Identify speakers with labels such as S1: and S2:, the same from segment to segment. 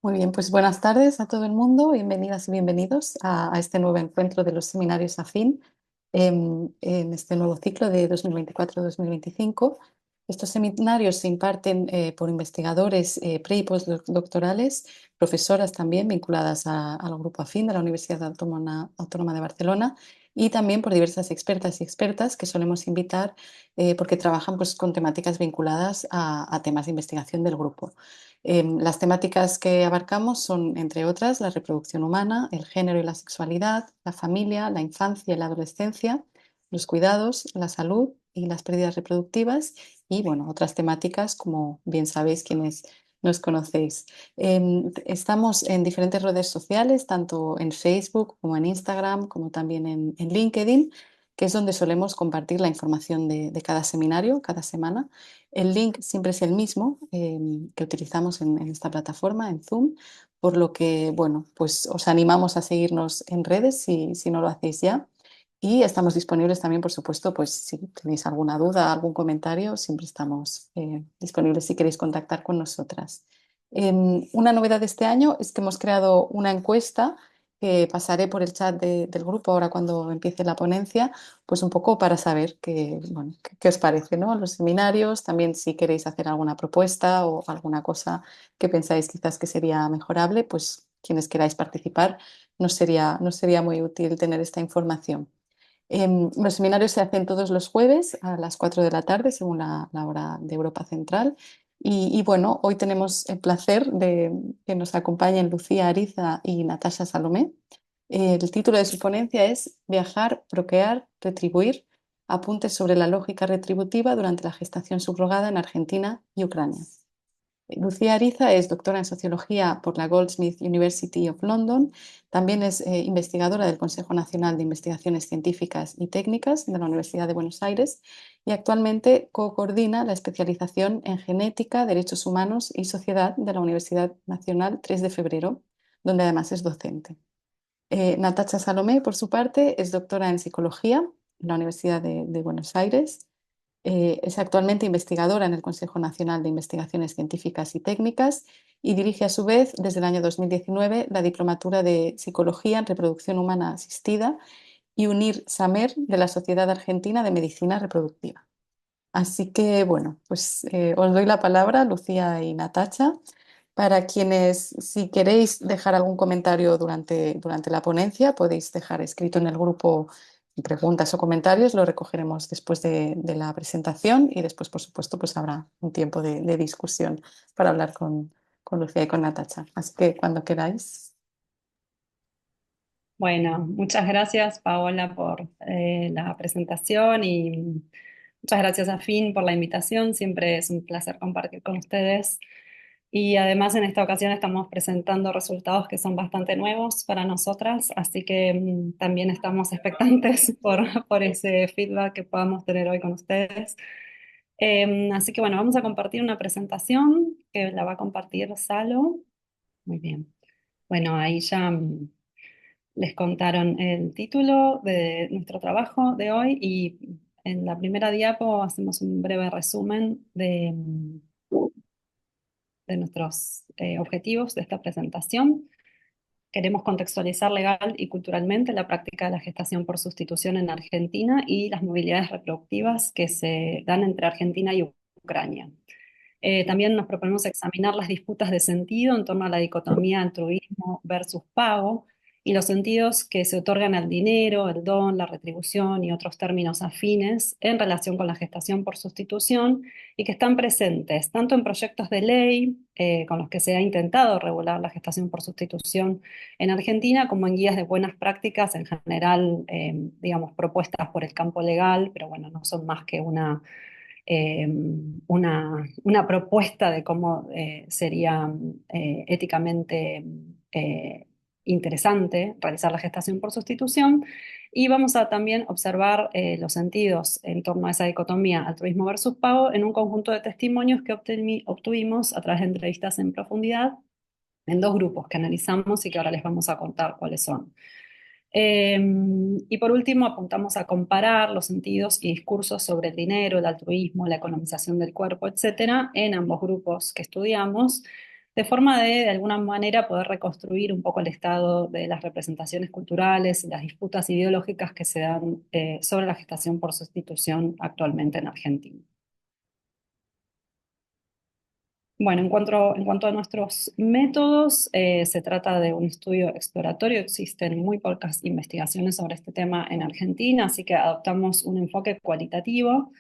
S1: Muy bien, pues buenas tardes a todo el mundo, bienvenidas y bienvenidos a este nuevo encuentro de los seminarios AFIN en este nuevo ciclo de 2024-2025. Estos seminarios se imparten por investigadores pre y postdoctorales, profesoras también vinculadas al grupo AFIN de la Universidad Autónoma de Barcelona y también por diversas expertas y expertas que solemos invitar porque trabajan pues, con temáticas vinculadas a temas de investigación del grupo. Las temáticas que abarcamos son, entre otras, la reproducción humana, el género y la sexualidad, la familia, la infancia y la adolescencia, los cuidados, la salud y las pérdidas reproductivas y, bueno, otras temáticas como bien sabéis quienes nos conocéis. Estamos en diferentes redes sociales, tanto en Facebook como en Instagram, como también en LinkedIn, que es donde solemos compartir la información de cada seminario, cada semana. El link siempre es el mismo que utilizamos en esta plataforma, en Zoom, por lo que, bueno, pues os animamos a seguirnos en redes si no lo hacéis ya. Y estamos disponibles también, por supuesto, pues si tenéis alguna duda, algún comentario, siempre estamos disponibles si queréis contactar con nosotras. Una novedad de este año es que hemos creado una encuesta que pasaré por el chat del grupo ahora cuando empiece la ponencia, pues un poco para saber bueno, qué os parece, ¿no? Los seminarios, también si queréis hacer alguna propuesta o alguna cosa que pensáis quizás que sería mejorable, pues quienes queráis participar, nos sería muy útil tener esta información. Los seminarios se hacen todos los jueves a las 4 de la tarde, según la hora de Europa Central. Bueno, hoy tenemos el placer de que nos acompañen Lucía Ariza y Natasha Salomé. El título de su ponencia es Viajar, procrear, retribuir, apuntes sobre la lógica retributiva durante la gestación subrogada en Argentina y Ucrania. Lucía Ariza es doctora en sociología por la Goldsmith University of London. También es investigadora del Consejo Nacional de Investigaciones Científicas y Técnicas de la Universidad de Buenos Aires y actualmente co-coordina la especialización en genética, derechos humanos y sociedad de la Universidad Nacional 3 de Febrero, donde además es docente. Natacha Salomé, por su parte, es doctora en psicología en la Universidad de Buenos Aires. Es actualmente investigadora en el Consejo Nacional de Investigaciones Científicas y Técnicas y dirige a su vez desde el año 2019 la Diplomatura de Psicología en Reproducción Humana Asistida y UNIR SAMER de la Sociedad Argentina de Medicina Reproductiva. Así que, bueno, pues os doy la palabra, Lucía y Natacha, para quienes, si queréis dejar algún comentario durante la ponencia, podéis dejar escrito en el grupo preguntas o comentarios, lo recogeremos después de la presentación y después, por supuesto, pues habrá un tiempo de discusión para hablar con Lucía y con Natacha. Así que cuando queráis.
S2: Bueno, muchas gracias Paola por la presentación y muchas gracias a Fin por la invitación. Siempre es un placer compartir con ustedes. Y además en esta ocasión estamos presentando resultados que son bastante nuevos para nosotras, así que también estamos expectantes por ese feedback que podamos tener hoy con ustedes. Así que bueno, vamos a compartir una presentación que la va a compartir Salo. Muy bien. Bueno, ahí ya les contaron el título de nuestro trabajo de hoy y en la primera diapo hacemos un breve resumen de nuestros objetivos de esta presentación. Queremos contextualizar legal y culturalmente la práctica de la gestación por sustitución en Argentina y las movilidades reproductivas que se dan entre Argentina y Ucrania. También nos proponemos examinar las disputas de sentido en torno a la dicotomía altruismo versus pago y los sentidos que se otorgan al dinero, el don, la retribución y otros términos afines en relación con la gestación por sustitución y que están presentes tanto en proyectos de ley con los que se ha intentado regular la gestación por sustitución en Argentina como en guías de buenas prácticas en general, digamos, propuestas por el campo legal, pero bueno, no son más que eh, una propuesta de cómo sería éticamente eh, interesante realizar la gestación por sustitución. Y vamos a también observar los sentidos en torno a esa dicotomía altruismo versus pago en un conjunto de testimonios que obtuvimos a través de entrevistas en profundidad en dos grupos que analizamos y que ahora les vamos a contar cuáles son. Eh, y por último, apuntamos a comparar los sentidos y discursos sobre el dinero, el altruismo, la economización del cuerpo, etcétera, en ambos grupos que estudiamos, de forma de alguna manera, poder reconstruir un poco el estado de las representaciones culturales y las disputas ideológicas que se dan sobre la gestación por sustitución actualmente en Argentina. Bueno, en cuanto a nuestros métodos, se trata de un estudio exploratorio. Existen muy pocas investigaciones sobre este tema en Argentina, así que adoptamos un enfoque cualitativo,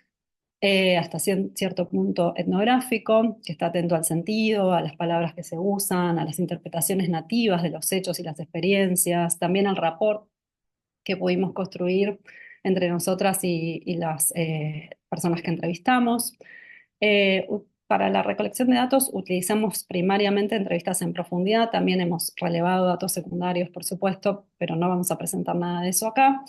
S2: hasta cierto punto etnográfico, que está atento al sentido, a las palabras que se usan, a las interpretaciones nativas de los hechos y las experiencias, también al rapport que pudimos construir entre nosotras y las personas que entrevistamos. Para la recolección de datos utilizamos primariamente entrevistas en profundidad, también hemos relevado datos secundarios, por supuesto, pero no vamos a presentar nada de eso acá.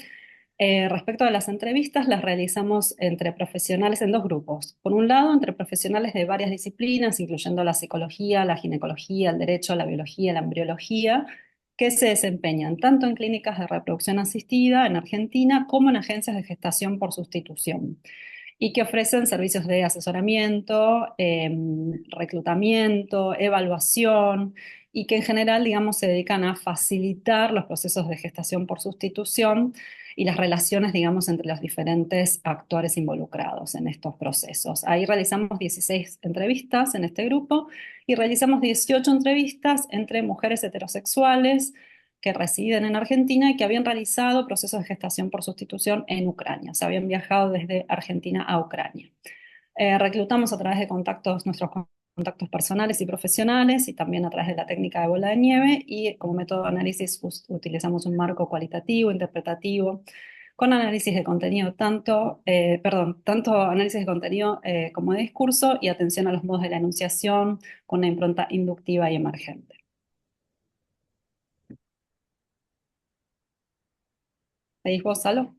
S2: Respecto a las entrevistas, las realizamos entre profesionales en dos grupos. Por un lado, entre profesionales de varias disciplinas, incluyendo la psicología, la ginecología, el derecho, la biología, la embriología, que se desempeñan tanto en clínicas de reproducción asistida en Argentina como en agencias de gestación por sustitución y que ofrecen servicios de asesoramiento, reclutamiento, evaluación y que en general, digamos, se dedican a facilitar los procesos de gestación por sustitución y las relaciones, digamos, entre los diferentes actores involucrados en estos procesos. Ahí realizamos 16 entrevistas en este grupo y realizamos 18 entrevistas entre mujeres heterosexuales que residen en Argentina y que habían realizado procesos de gestación por sustitución en Ucrania. O sea, habían viajado desde Argentina a Ucrania. Reclutamos a través de nuestros contactos personales y profesionales y también a través de la técnica de bola de nieve y como método de análisis utilizamos un marco cualitativo, interpretativo, con análisis de contenido, tanto análisis de contenido como de discurso y atención a los modos de la enunciación con una impronta inductiva y emergente. ¿Pedís vos, Salo?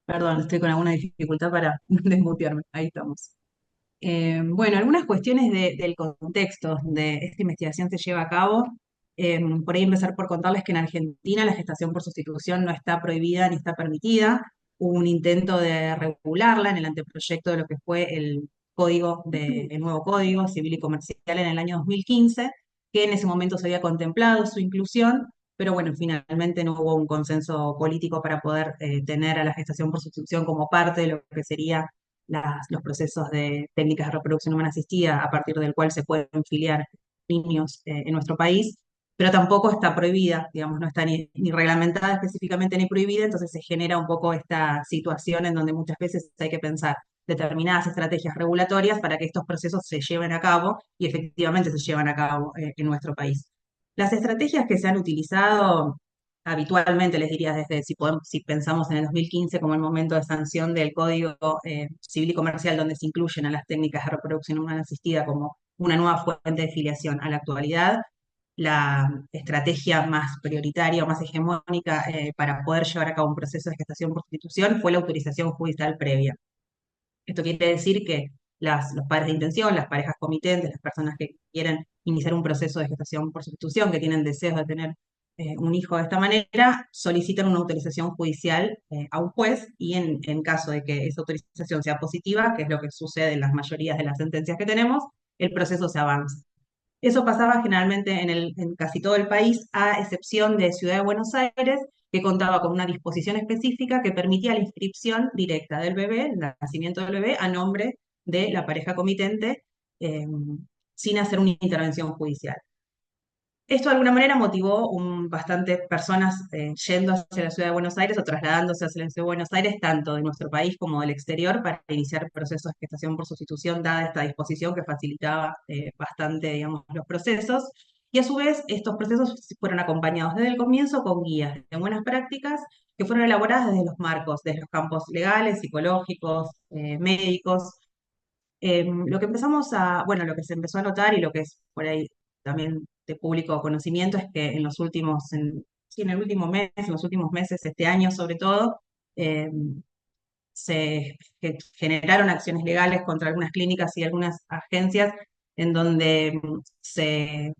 S3: Perdón, estoy con alguna dificultad para desmutearme. Ahí estamos. Bueno, algunas cuestiones del contexto de esta investigación se lleva a cabo. Por ahí empezar por contarles que en Argentina la gestación por sustitución no está prohibida ni está permitida. Hubo un intento de regularla en el anteproyecto de lo que fue el nuevo Código Civil y Comercial en el año 2015, que en ese momento se había contemplado su inclusión, pero bueno, finalmente no hubo un consenso político para poder tener a la gestación por sustitución como parte de lo que sería los procesos de técnicas de reproducción humana asistida, a partir del cual se pueden filiar niños en nuestro país, pero tampoco está prohibida, digamos, no está ni reglamentada específicamente ni prohibida, entonces se genera un poco esta situación en donde muchas veces hay que pensar determinadas estrategias regulatorias para que estos procesos se lleven a cabo y efectivamente se llevan a cabo en nuestro país. Las estrategias que se han utilizado habitualmente, les diría, si pensamos en el 2015 como el momento de sanción del Código Civil y Comercial, donde se incluyen a las técnicas de reproducción humana asistida como una nueva fuente de filiación a la actualidad, la estrategia más prioritaria o más hegemónica para poder llevar a cabo un proceso de gestación por sustitución fue la autorización judicial previa. Esto quiere decir que los padres de intención, las parejas comitentes, las personas que quieren iniciar un proceso de gestación por sustitución, que tienen deseos de tener un hijo de esta manera, solicitan una autorización judicial a un juez y en caso de que esa autorización sea positiva, que es lo que sucede en las mayorías de las sentencias que tenemos, el proceso se avanza. Eso pasaba generalmente en casi todo el país, a excepción de Ciudad de Buenos Aires, que contaba con una disposición específica que permitía la inscripción directa del bebé, el nacimiento del bebé, a nombre de la pareja comitente, eh, sin hacer una intervención judicial. Esto de alguna manera motivó bastante personas yendo hacia la ciudad de Buenos Aires o trasladándose hacia la ciudad de Buenos Aires, tanto de nuestro país como del exterior, para iniciar procesos de gestación por sustitución, dada esta disposición que facilitaba bastante, digamos, los procesos. Y a su vez, estos procesos fueron acompañados desde el comienzo con guías de buenas prácticas que fueron elaboradas desde los marcos, desde los campos legales, psicológicos, médicos. Lo que bueno, lo que se empezó a notar y lo que es por ahí también de público conocimiento es que sí, en el último mes, en los últimos meses, este año sobre todo, eh, se generaron acciones legales contra algunas clínicas y algunas agencias en donde se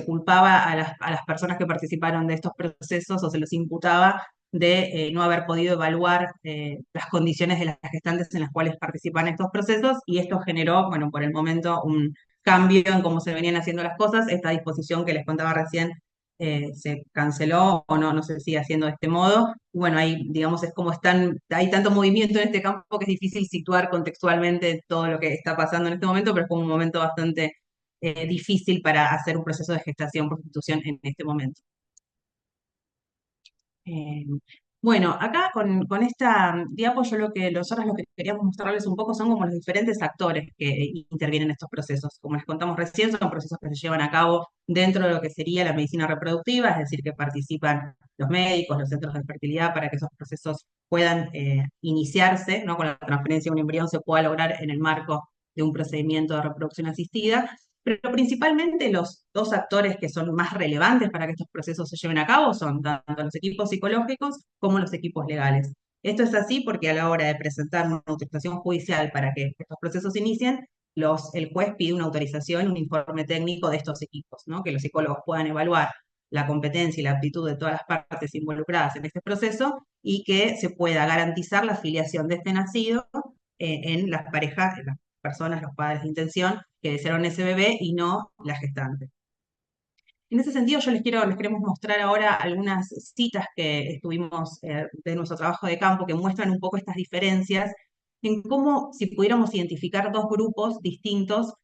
S3: culpaba a las personas que participaron de estos procesos o se los imputaba de no haber podido evaluar las condiciones de las gestantes en las cuales participan estos procesos, y esto generó, bueno, por el momento un cambio en cómo se venían haciendo las cosas. Esta disposición que les contaba recién se canceló o no se sigue haciendo de este modo. Bueno, ahí, digamos, es como hay tanto movimiento en este campo que es difícil situar contextualmente todo lo que está pasando en este momento, pero es como un momento bastante difícil para hacer un proceso de gestación por sustitución en este momento. Eh, bueno, acá con esta diapo yo nosotros lo que queríamos mostrarles un poco son como los diferentes actores que intervienen en estos procesos. Como les contamos recién, son procesos que se llevan a cabo dentro de lo que sería la medicina reproductiva, es decir, que participan los médicos, los centros de fertilidad, para que esos procesos puedan iniciarse, ¿no? Con la transferencia de un embrión se pueda lograr en el marco de un procedimiento de reproducción asistida. Pero principalmente los dos actores que son más relevantes para que estos procesos se lleven a cabo son tanto los equipos psicológicos como los equipos legales. Esto es así porque a la hora de presentar una autorización judicial para que estos procesos se inicien, el juez pide una autorización, un informe técnico de estos equipos, ¿no? Que los psicólogos puedan evaluar la competencia y la aptitud de todas las partes involucradas en este proceso y que se pueda garantizar la filiación de este nacido en las parejas, en las personas, los padres de intención que desearon ese bebé y no la gestante. En ese sentido, les queremos mostrar ahora algunas citas que estuvimos de nuestro trabajo de campo que muestran un poco estas diferencias en cómo, si pudiéramos identificar dos grupos distintos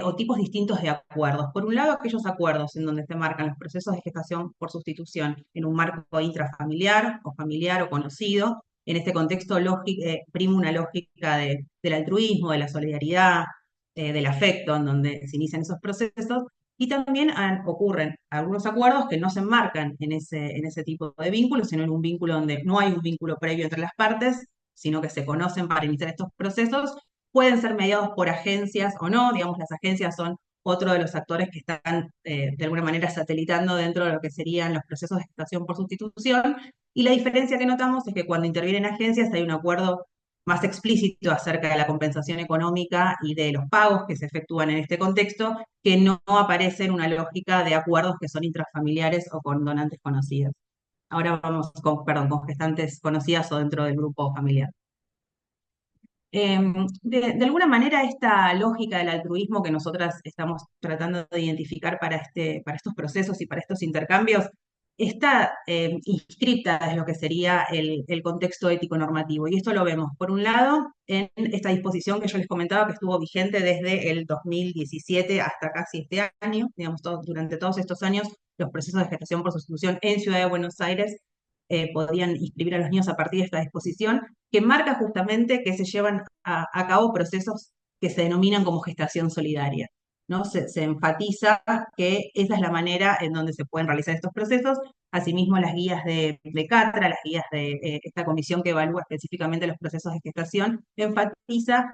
S3: o tipos distintos de acuerdos. Por un lado, aquellos acuerdos en donde se marcan los procesos de gestación por sustitución en un marco intrafamiliar o familiar o conocido. En este contexto prima una lógica del altruismo, de la solidaridad, del afecto, en donde se inician esos procesos. Y también ocurren algunos acuerdos que no se enmarcan en ese tipo de vínculos, sino en un vínculo donde no hay un vínculo previo entre las partes, sino que se conocen para iniciar estos procesos. Pueden ser mediados por agencias o no, digamos, las agencias son otro de los actores que están de alguna manera satelitando dentro de lo que serían los procesos de gestación por sustitución. Y la diferencia que notamos es que cuando intervienen agencias hay un acuerdo más explícito acerca de la compensación económica y de los pagos que se efectúan en este contexto, que no aparece en una lógica de acuerdos que son intrafamiliares o con donantes conocidos. Ahora vamos con gestantes conocidas o dentro del grupo familiar. De alguna manera, esta lógica del altruismo que nosotras estamos tratando de identificar para estos procesos y para estos intercambios está inscripta en lo que sería el contexto ético-normativo. Y esto lo vemos, por un lado, en esta disposición que yo les comentaba que estuvo vigente desde el 2017 hasta casi este año. Digamos, durante todos estos años, los procesos de gestación por sustitución en Ciudad de Buenos Aires podían inscribir a los niños a partir de esta disposición, que marca justamente que se llevan a cabo procesos que se denominan como gestación solidaria, ¿no? Se enfatiza que esa es la manera en donde se pueden realizar estos procesos. Asimismo, las guías de CATRA, las guías de esta comisión que evalúa específicamente los procesos de gestación, enfatiza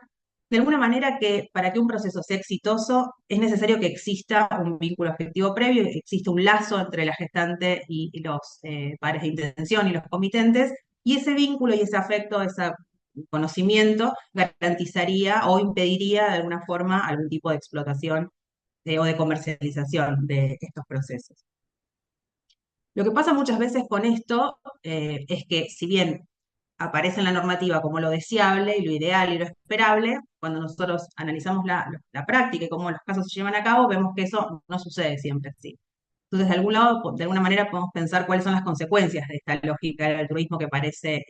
S3: de alguna manera que para que un proceso sea exitoso es necesario que exista un vínculo afectivo previo, que exista un lazo entre la gestante y los padres de intención y los comitentes, y ese vínculo y ese afecto, ese conocimiento garantizaría o impediría de alguna forma algún tipo de explotación o de comercialización de estos procesos. Lo que pasa muchas veces con esto es que si bien aparece en la normativa como lo deseable y lo ideal y lo esperable, cuando nosotros analizamos la práctica y cómo los casos se llevan a cabo, vemos que eso no sucede siempre así. Entonces, de algún lado, de alguna manera, podemos pensar cuáles son las consecuencias de esta lógica del altruismo que parece,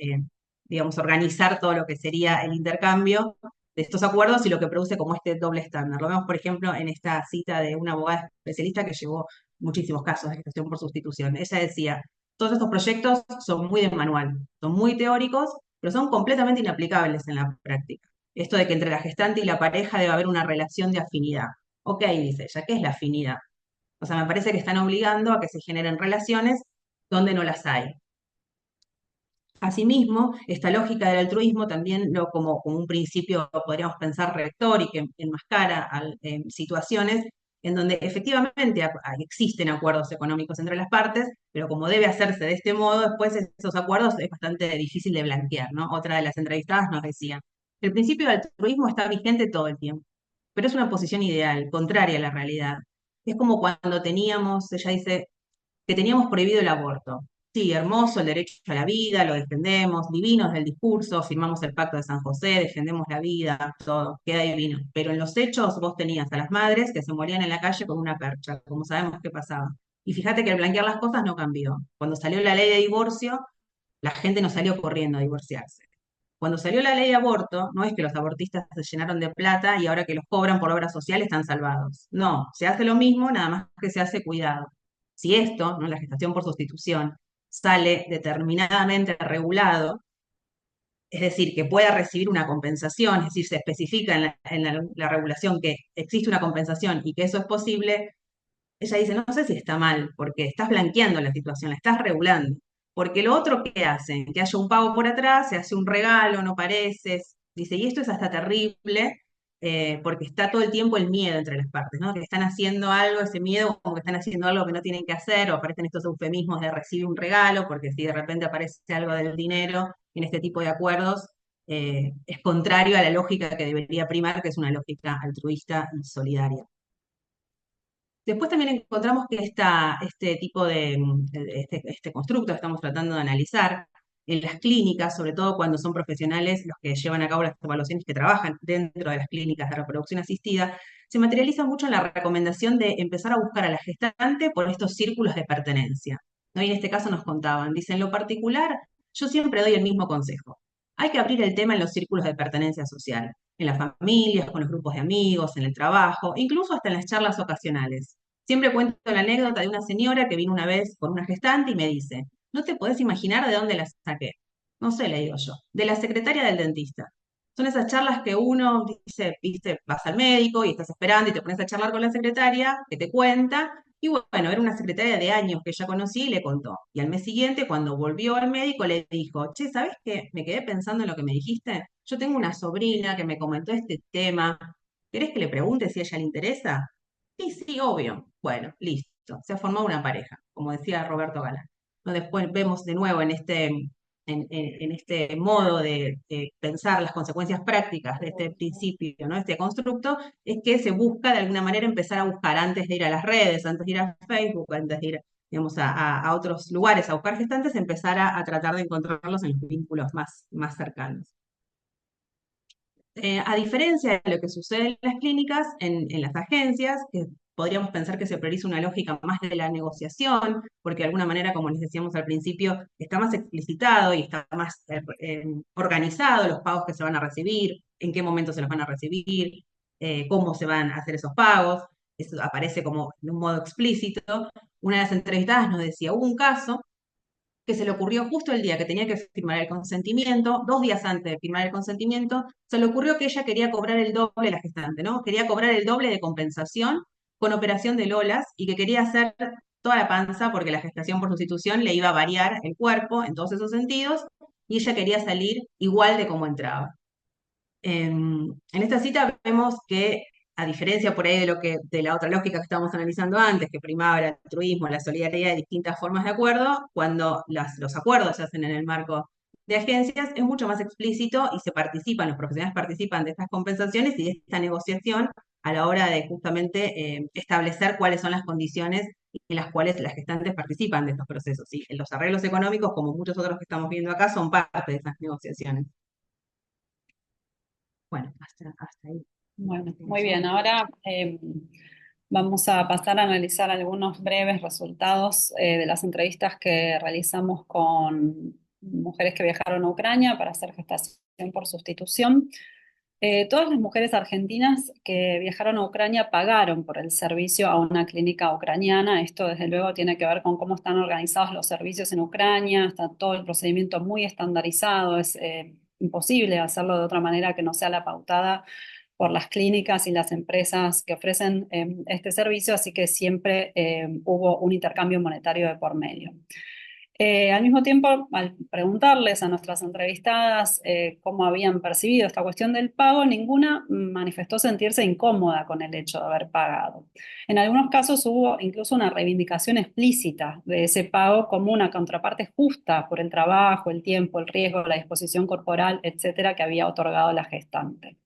S3: digamos, organizar todo lo que sería el intercambio de estos acuerdos y lo que produce como este doble estándar. Lo vemos, por ejemplo, en esta cita de una abogada especialista que llevó muchísimos casos de gestación por sustitución. Ella decía, todos estos proyectos son muy de manual, son muy teóricos, pero son completamente inaplicables en la práctica. Esto de que entre la gestante y la pareja debe haber una relación de afinidad. Ok, dice ella, ¿qué es la afinidad? O sea, me parece que están obligando a que se generen relaciones donde no las hay. Asimismo, esta lógica del altruismo también como un principio podríamos pensar rector y que enmascara situaciones en donde efectivamente existen acuerdos económicos entre las partes, pero como debe hacerse de este modo, después esos acuerdos es bastante difícil de blanquear, ¿no? Otra de las entrevistadas nos decía, el principio del altruismo está vigente todo el tiempo, pero es una posición ideal, contraria a la realidad. Es como cuando ella dice, que teníamos prohibido el aborto. Sí, hermoso el derecho a la vida, lo defendemos, divinos del discurso, firmamos el Pacto de San José, defendemos la vida, todo, queda divino. Pero en los hechos vos tenías a las madres que se morían en la calle con una percha, como sabemos que pasaba. Y fíjate que al blanquear las cosas no cambió. Cuando salió la ley de divorcio, la gente no salió corriendo a divorciarse. Cuando salió la ley de aborto, no es que los abortistas se llenaron de plata y ahora que los cobran por obra social están salvados. No, se hace lo mismo, nada más que se hace cuidado. Si esto, ¿no? La gestación por sustitución, sale determinadamente regulado, es decir, que pueda recibir una compensación, es decir, se especifica en la regulación que existe una compensación y que eso es posible, ella dice, no sé si está mal, porque estás blanqueando la situación, la estás regulando. Porque lo otro que hacen, que haya un pago por atrás, se hace un regalo, no pareces. Dice, y esto es hasta terrible, porque está todo el tiempo el miedo entre las partes, ¿no? Que están haciendo algo, ese miedo, como que están haciendo algo que no tienen que hacer, o aparecen estos eufemismos de recibir un regalo, porque si de repente aparece algo del dinero en este tipo de acuerdos, es contrario a la lógica que debería primar, que es una lógica altruista y solidaria. Después también encontramos que este tipo este constructo que estamos tratando de analizar en las clínicas, sobre todo cuando son profesionales los que llevan a cabo las evaluaciones que trabajan dentro de las clínicas de reproducción asistida, se materializa mucho en la recomendación de empezar a buscar a la gestante por estos círculos de pertenencia, ¿no? Y en este caso nos contaban, dicen, en lo particular, yo siempre doy el mismo consejo. Hay que abrir el tema en los círculos de pertenencia social, en las familias, con los grupos de amigos, en el trabajo, incluso hasta en las charlas ocasionales. Siempre cuento la anécdota de una señora que vino una vez con una gestante y me dice, no te podés imaginar de dónde la saqué. No sé, le digo yo, de la secretaria del dentista. Son esas charlas que uno dice, viste, vas al médico y estás esperando y te pones a charlar con la secretaria, que te cuenta, y bueno, era una secretaria de años que ella conocí y le contó. Y al mes siguiente, cuando volvió al médico, le dijo, che, ¿sabes qué? Me quedé pensando en lo que me dijiste. Yo tengo una sobrina que me comentó este tema. ¿Querés que le pregunte si a ella le interesa? Sí, sí, obvio. Bueno, listo. Se ha formado una pareja, como decía Roberto Galán. ¿No? Después vemos de nuevo en este modo de pensar las consecuencias prácticas de este principio, ¿no? Este constructo, es que se busca de alguna manera empezar a buscar antes de ir a las redes, antes de ir a Facebook, antes de ir, digamos, a otros lugares a buscar gestantes, empezar a tratar de encontrarlos en los vínculos más cercanos. A diferencia de lo que sucede en las clínicas, en las agencias, que podríamos pensar que se prioriza una lógica más de la negociación, porque de alguna manera, como les decíamos al principio, está más explicitado y está más organizado los pagos que se van a recibir, en qué momento se los van a recibir, cómo se van a hacer esos pagos. Eso aparece como de un modo explícito. Una de las entrevistadas nos decía, hubo un caso que se le ocurrió justo el día que tenía que firmar el consentimiento, 2 días antes de firmar el consentimiento, se le ocurrió que ella quería cobrar el doble la gestante, ¿no? Quería cobrar el doble de compensación con operación de lolas y que quería hacer toda la panza porque la gestación por sustitución le iba a variar el cuerpo en todos esos sentidos y ella quería salir igual de como entraba. En esta cita vemos que, a diferencia por ahí de la otra lógica que estábamos analizando antes, que primaba el altruismo, la solidaridad y distintas formas de acuerdo, cuando los acuerdos se hacen en el marco de agencias, es mucho más explícito y los profesionales participan de estas compensaciones y de esta negociación a la hora de justamente establecer cuáles son las condiciones en las cuales las gestantes participan de estos procesos. Y los arreglos económicos, como muchos otros que estamos viendo acá, son parte de esas negociaciones. Bueno, hasta ahí.
S2: Bueno, muy bien. Ahora vamos a pasar a analizar algunos breves resultados de las entrevistas que realizamos con mujeres que viajaron a Ucrania para hacer gestación por sustitución. Todas las mujeres argentinas que viajaron a Ucrania pagaron por el servicio a una clínica ucraniana. Esto, desde luego, tiene que ver con cómo están organizados los servicios en Ucrania. Está todo el procedimiento muy estandarizado. Es imposible hacerlo de otra manera que no sea la pautada por las clínicas y las empresas que ofrecen este servicio, así que siempre hubo un intercambio monetario de por medio. Al mismo tiempo, al preguntarles a nuestras entrevistadas cómo habían percibido esta cuestión del pago, ninguna manifestó sentirse incómoda con el hecho de haber pagado. En algunos casos hubo incluso una reivindicación explícita de ese pago como una contraparte justa por el trabajo, el tiempo, el riesgo, la disposición corporal, etcétera, que había otorgado la gestante.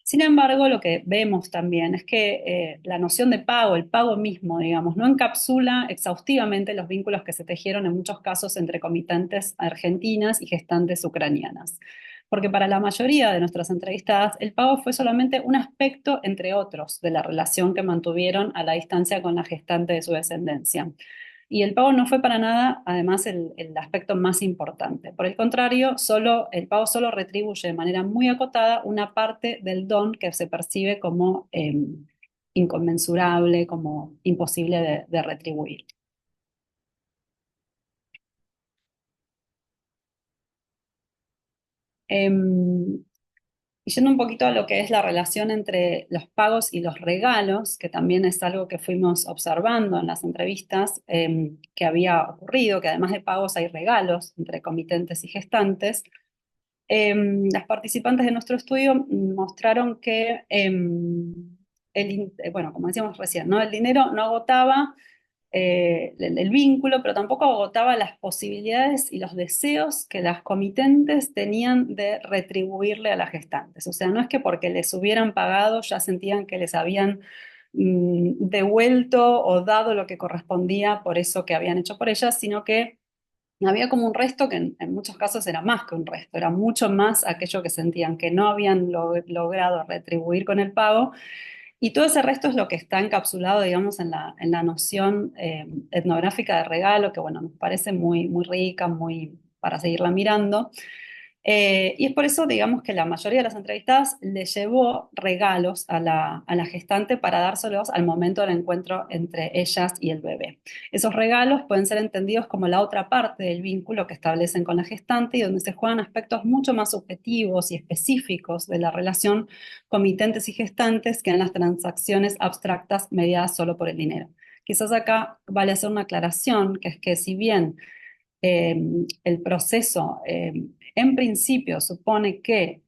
S2: Sin embargo, lo que vemos también es que la noción de pago, el pago mismo, digamos, no encapsula exhaustivamente los vínculos que se tejieron en muchos casos entre comitantes argentinas y gestantes ucranianas. Porque para la mayoría de nuestras entrevistadas, el pago fue solamente un aspecto, entre otros, de la relación que mantuvieron a la distancia con la gestante de su descendencia. Y el pago no fue para nada, además, el aspecto más importante. Por el contrario, el pago solo retribuye de manera muy acotada una parte del don que se percibe como inconmensurable, como imposible de retribuir. Em, Y yendo un poquito a lo que es la relación entre los pagos y los regalos, que también es algo que fuimos observando en las entrevistas, que había ocurrido, que además de pagos hay regalos entre comitentes y gestantes. Las participantes de nuestro estudio mostraron que, bueno, como decíamos recién, ¿no? El dinero no agotaba el vínculo, pero tampoco agotaba las posibilidades y los deseos que las comitentes tenían de retribuirle a las gestantes. O sea, no es que porque les hubieran pagado ya sentían que les habían devuelto o dado lo que correspondía por eso que habían hecho por ellas, sino que había como un resto que en muchos casos era más que un resto, era mucho más aquello que sentían que no habían logrado retribuir con el pago, y todo ese resto es lo que está encapsulado, digamos, en la noción etnográfica de regalo, que bueno, nos parece muy, muy rica, muy para seguirla mirando. Y es por eso, digamos, que la mayoría de las entrevistadas le llevó regalos a la gestante para dárselos al momento del encuentro entre ellas y el bebé. Esos regalos pueden ser entendidos como la otra parte del vínculo que establecen con la gestante y donde se juegan aspectos mucho más subjetivos y específicos de la relación comitentes y gestantes que en las transacciones abstractas mediadas solo por el dinero. Quizás acá vale hacer una aclaración, que es que si bien eh, el proceso en principio supone que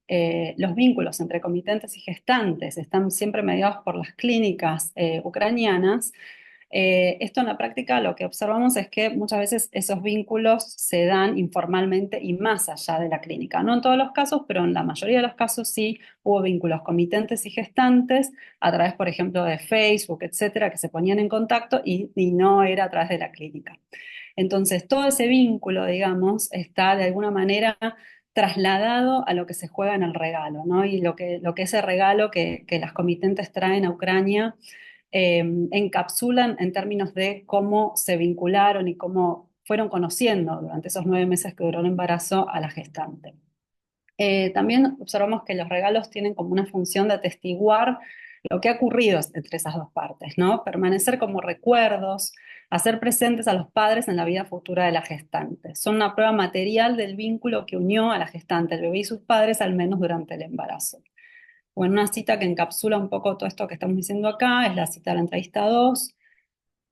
S2: los vínculos entre comitentes y gestantes están siempre mediados por las clínicas ucranianas. Esto en la práctica lo que observamos es que muchas veces esos vínculos se dan informalmente y más allá de la clínica. No en todos los casos, pero en la mayoría de los casos sí hubo vínculos comitentes y gestantes a través, por ejemplo, de Facebook, etcétera, que se ponían en contacto y no era a través de la clínica. Entonces, todo ese vínculo, digamos, está de alguna manera trasladado a lo que se juega en el regalo, ¿no? Y lo que ese regalo que las comitentes traen a Ucrania encapsulan en términos de cómo se vincularon y cómo fueron conociendo durante esos 9 meses que duró el embarazo a la gestante. También observamos que los regalos tienen como una función de atestiguar lo que ha ocurrido entre esas dos partes, ¿no? Permanecer como recuerdos, hacer presentes a los padres en la vida futura de la gestante. Son una prueba material del vínculo que unió a la gestante, el bebé y sus padres, al menos durante el embarazo. Bueno, una cita que encapsula un poco todo esto que estamos diciendo acá es la cita de la entrevista 2,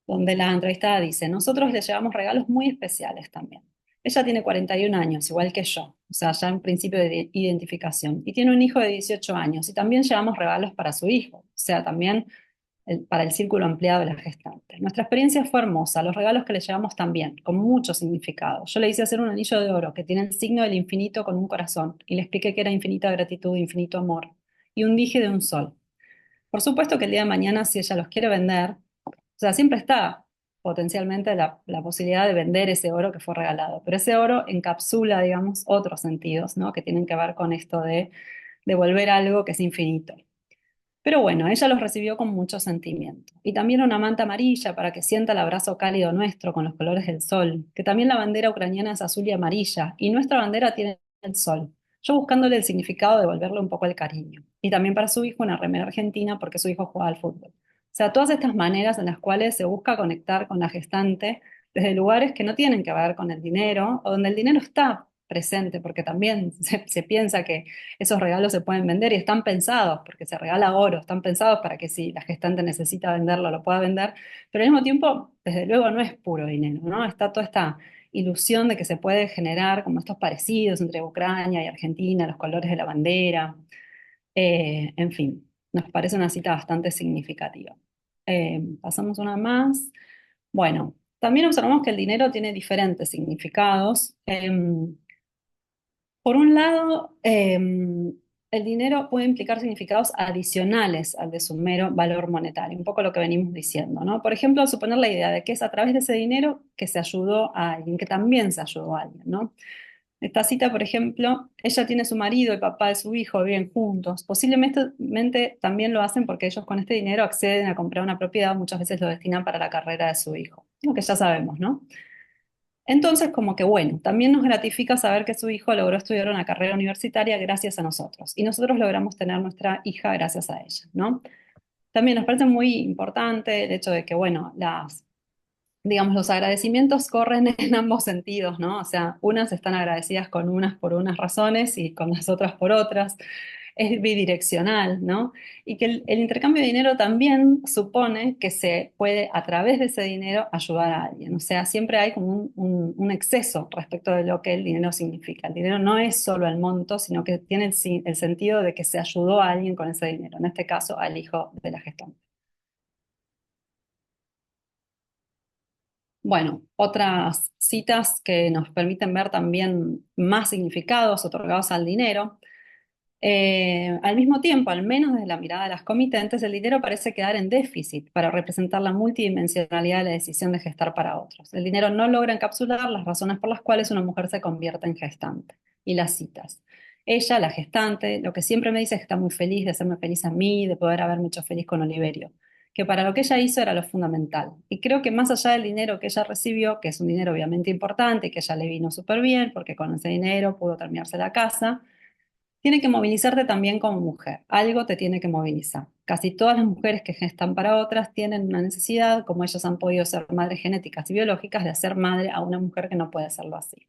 S2: donde la entrevistada dice: nosotros le llevamos regalos muy especiales también. Ella tiene 41 años, igual que yo, o sea, ya en principio de identificación, y tiene un hijo de 18 años, y también llevamos regalos para su hijo, o sea, también para el círculo ampliado de la gestante. Nuestra experiencia fue hermosa, los regalos que le llevamos también, con mucho significado. Yo le hice hacer un anillo de oro que tiene el signo del infinito con un corazón, y le expliqué que era infinita gratitud, infinito amor, y un dije de un sol. Por supuesto que el día de mañana, si ella los quiere vender, o sea, siempre está potencialmente la posibilidad de vender ese oro que fue regalado, pero ese oro encapsula, digamos, otros sentidos, ¿no? Que tienen que ver con esto de devolver algo que es infinito. Pero bueno, ella los recibió con mucho sentimiento. Y también una manta amarilla para que sienta el abrazo cálido nuestro con los colores del sol, que también la bandera ucraniana es azul y amarilla, y nuestra bandera tiene el sol. Yo buscándole el significado de devolverle un poco el cariño. Y también para su hijo una remera argentina porque su hijo juega al fútbol. O sea, todas estas maneras en las cuales se busca conectar con la gestante desde lugares que no tienen que ver con el dinero o donde el dinero está presente, porque también se piensa que esos regalos se pueden vender y están pensados, porque se regala oro, están pensados para que si la gestante necesita venderlo, lo pueda vender, pero al mismo tiempo, desde luego, no es puro dinero, ¿no? Está toda esta ilusión de que se puede generar como estos parecidos entre Ucrania y Argentina, los colores de la bandera, en fin, nos parece una cita bastante significativa. Pasamos una más. Bueno, también observamos que el dinero tiene diferentes significados. Por un lado, el dinero puede implicar significados adicionales al de su mero valor monetario, un poco lo que venimos diciendo, ¿no? Por ejemplo, al suponer la idea de que es a través de ese dinero que se ayudó a alguien, que también se ayudó a alguien, ¿no? Esta cita, por ejemplo, ella tiene su marido, el papá de su hijo, viven juntos. Posiblemente también lo hacen porque ellos con este dinero acceden a comprar una propiedad, muchas veces lo destinan para la carrera de su hijo, lo que ya sabemos, ¿no? Entonces, como que bueno, también nos gratifica saber que su hijo logró estudiar una carrera universitaria gracias a nosotros y nosotros logramos tener nuestra hija gracias a ella, ¿no? También nos parece muy importante el hecho de que, bueno, digamos, los agradecimientos corren en ambos sentidos, ¿no? O sea, unas están agradecidas con unas por unas razones y con las otras por otras. Es bidireccional, ¿no? Y que el intercambio de dinero también supone que se puede, a través de ese dinero, ayudar a alguien. O sea, siempre hay como un exceso respecto de lo que el dinero significa. El dinero no es solo el monto, sino que tiene el sentido de que se ayudó a alguien con ese dinero, en este caso al hijo de la gestante. Bueno, otras citas que nos permiten ver también más significados otorgados al dinero. Al mismo tiempo, al menos desde la mirada de las comitentes, el dinero parece quedar en déficit para representar la multidimensionalidad de la decisión de gestar para otros. El dinero no logra encapsular las razones por las cuales una mujer se convierte en gestante. Y las citas. Ella, la gestante, lo que siempre me dice es que está muy feliz de hacerme feliz a mí, de poder haberme hecho feliz con Oliverio, que para lo que ella hizo era lo fundamental. Y creo que más allá del dinero que ella recibió, que es un dinero obviamente importante y que ella le vino súper bien, porque con ese dinero pudo terminarse la casa, tiene que movilizarte también como mujer. Algo te tiene que movilizar. Casi todas las mujeres que gestan para otras tienen una necesidad, como ellas han podido ser madres genéticas y biológicas, de hacer madre a una mujer que no puede hacerlo así.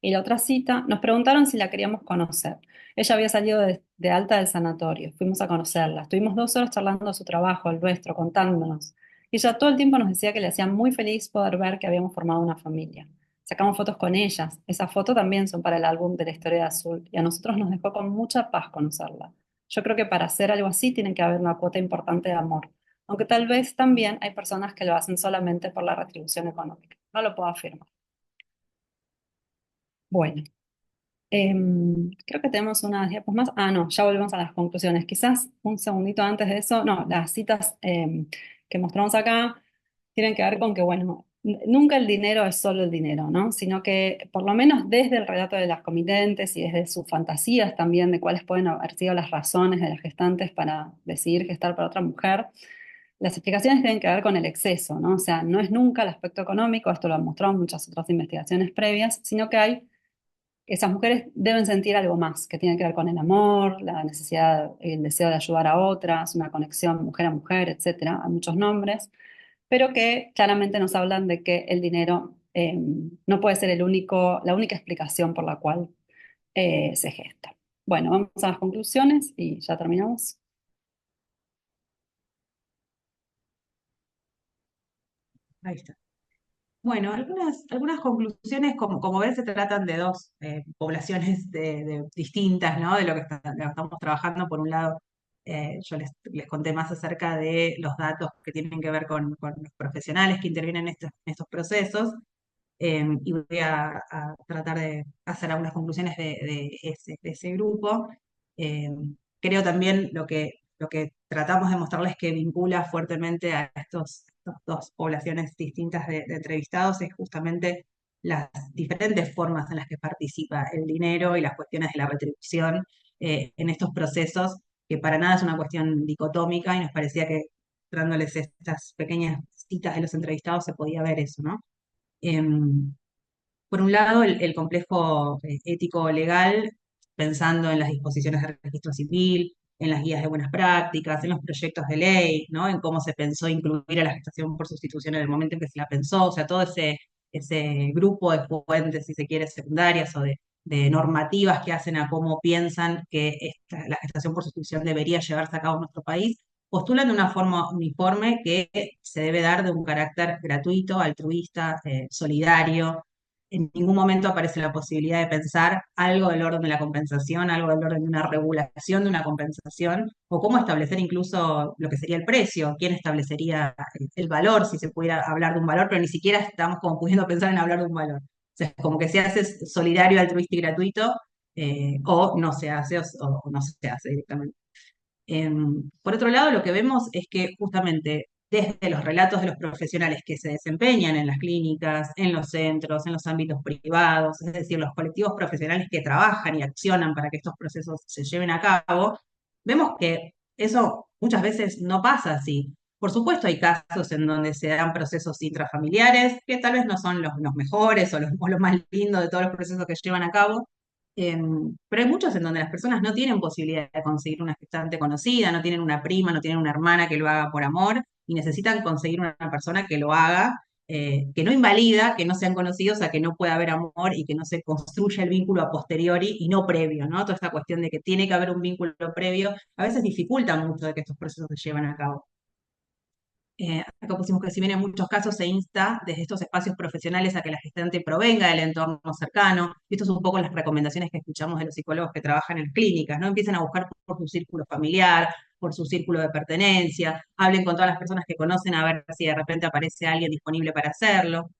S2: Y la otra cita, nos preguntaron si la queríamos conocer. Ella había salido de alta del sanatorio, fuimos a conocerla. Estuvimos 2 horas charlando de su trabajo, el nuestro, contándonos. Y ella todo el tiempo nos decía que le hacía muy feliz poder ver que habíamos formado una familia. Sacamos fotos con ellas. Esas fotos también son para el álbum de la historia de Azul. Y a nosotros nos dejó con mucha paz conocerla. Yo creo que para hacer algo así tiene que haber una cuota importante de amor. Aunque tal vez también hay personas que lo hacen solamente por la retribución económica. No lo puedo afirmar. Bueno. Creo que tenemos unas diapos más. Ah, no, ya volvemos a las conclusiones. Quizás un segundito antes de eso, no, las citas que mostramos acá tienen que ver con que, bueno, nunca el dinero es solo el dinero, ¿no? Sino que por lo menos desde el relato de las comitentes y desde sus fantasías también de cuáles pueden haber sido las razones de las gestantes para decidir gestar para otra mujer, las explicaciones tienen que ver con el exceso, ¿no? O sea, no es nunca el aspecto económico, esto lo han mostrado muchas otras investigaciones previas, sino que hay esas mujeres deben sentir algo más, que tiene que ver con el amor, la necesidad, el deseo de ayudar a otras, una conexión mujer a mujer, etcétera, hay muchos nombres, pero que claramente nos hablan de que el dinero no puede ser la única explicación por la cual se gesta. Bueno, vamos a las conclusiones y ya terminamos.
S3: Ahí está. Bueno, algunas conclusiones, como ves, se tratan de dos poblaciones distintas, ¿no? De lo que estamos trabajando. Por un lado, yo les conté más acerca de los datos que tienen que ver con los profesionales que intervienen en estos procesos, y voy a tratar de hacer algunas conclusiones de ese grupo. Eh, Creo también lo que tratamos de mostrarles que vincula fuertemente a estas dos poblaciones distintas de entrevistados es justamente las diferentes formas en las que participa el dinero y las cuestiones de la retribución en estos procesos, que para nada es una cuestión dicotómica y nos parecía que dándoles estas pequeñas citas de los entrevistados se podía ver eso, ¿no? Em, por un lado, el complejo ético-legal, pensando en las disposiciones de registro civil, en las guías de buenas prácticas, en los proyectos de ley, ¿no? En cómo se pensó incluir a la gestación por sustitución en el momento en que se la pensó, o sea, todo ese grupo de fuentes, si se quiere, secundarias o de normativas que hacen a cómo piensan que la gestación por sustitución debería llevarse a cabo en nuestro país, postulan de una forma uniforme que se debe dar de un carácter gratuito, altruista, solidario. En ningún momento aparece la posibilidad de pensar algo del orden de la compensación, algo del orden de una regulación de una compensación, o cómo establecer incluso lo que sería el precio, quién establecería el valor, si se pudiera hablar de un valor, pero ni siquiera estamos como pudiendo pensar en hablar de un valor. O sea, como que se hace solidario, altruista y gratuito, o no se hace o no se hace directamente. Por otro lado, lo que vemos es que justamente desde los relatos de los profesionales que se desempeñan en las clínicas, en los centros, en los ámbitos privados, es decir, los colectivos profesionales que trabajan y accionan para que estos procesos se lleven a cabo, vemos que eso muchas veces no pasa así. Por supuesto, hay casos en donde se dan procesos intrafamiliares que tal vez no son los mejores o los más lindos de todos los procesos que llevan a cabo, pero hay muchos en donde las personas no tienen posibilidad de conseguir una gestante conocida, no tienen una prima, no tienen una hermana que lo haga por amor y necesitan conseguir una persona que lo haga, que no invalida, que no sean conocidos, a que no pueda haber amor y que no se construya el vínculo a posteriori y no previo, ¿no? Toda esta cuestión de que tiene que haber un vínculo previo, a veces dificulta mucho de que estos procesos se lleven a cabo. Acá pusimos que si bien en muchos casos se insta desde estos espacios profesionales a que la gestante provenga del entorno cercano, y esto es un poco las recomendaciones que escuchamos de los psicólogos que trabajan en clínicas, ¿no? Empiecen a buscar por su círculo familiar, por su círculo de pertenencia, hablen con todas las personas que conocen a ver si de repente aparece alguien disponible para hacerlo.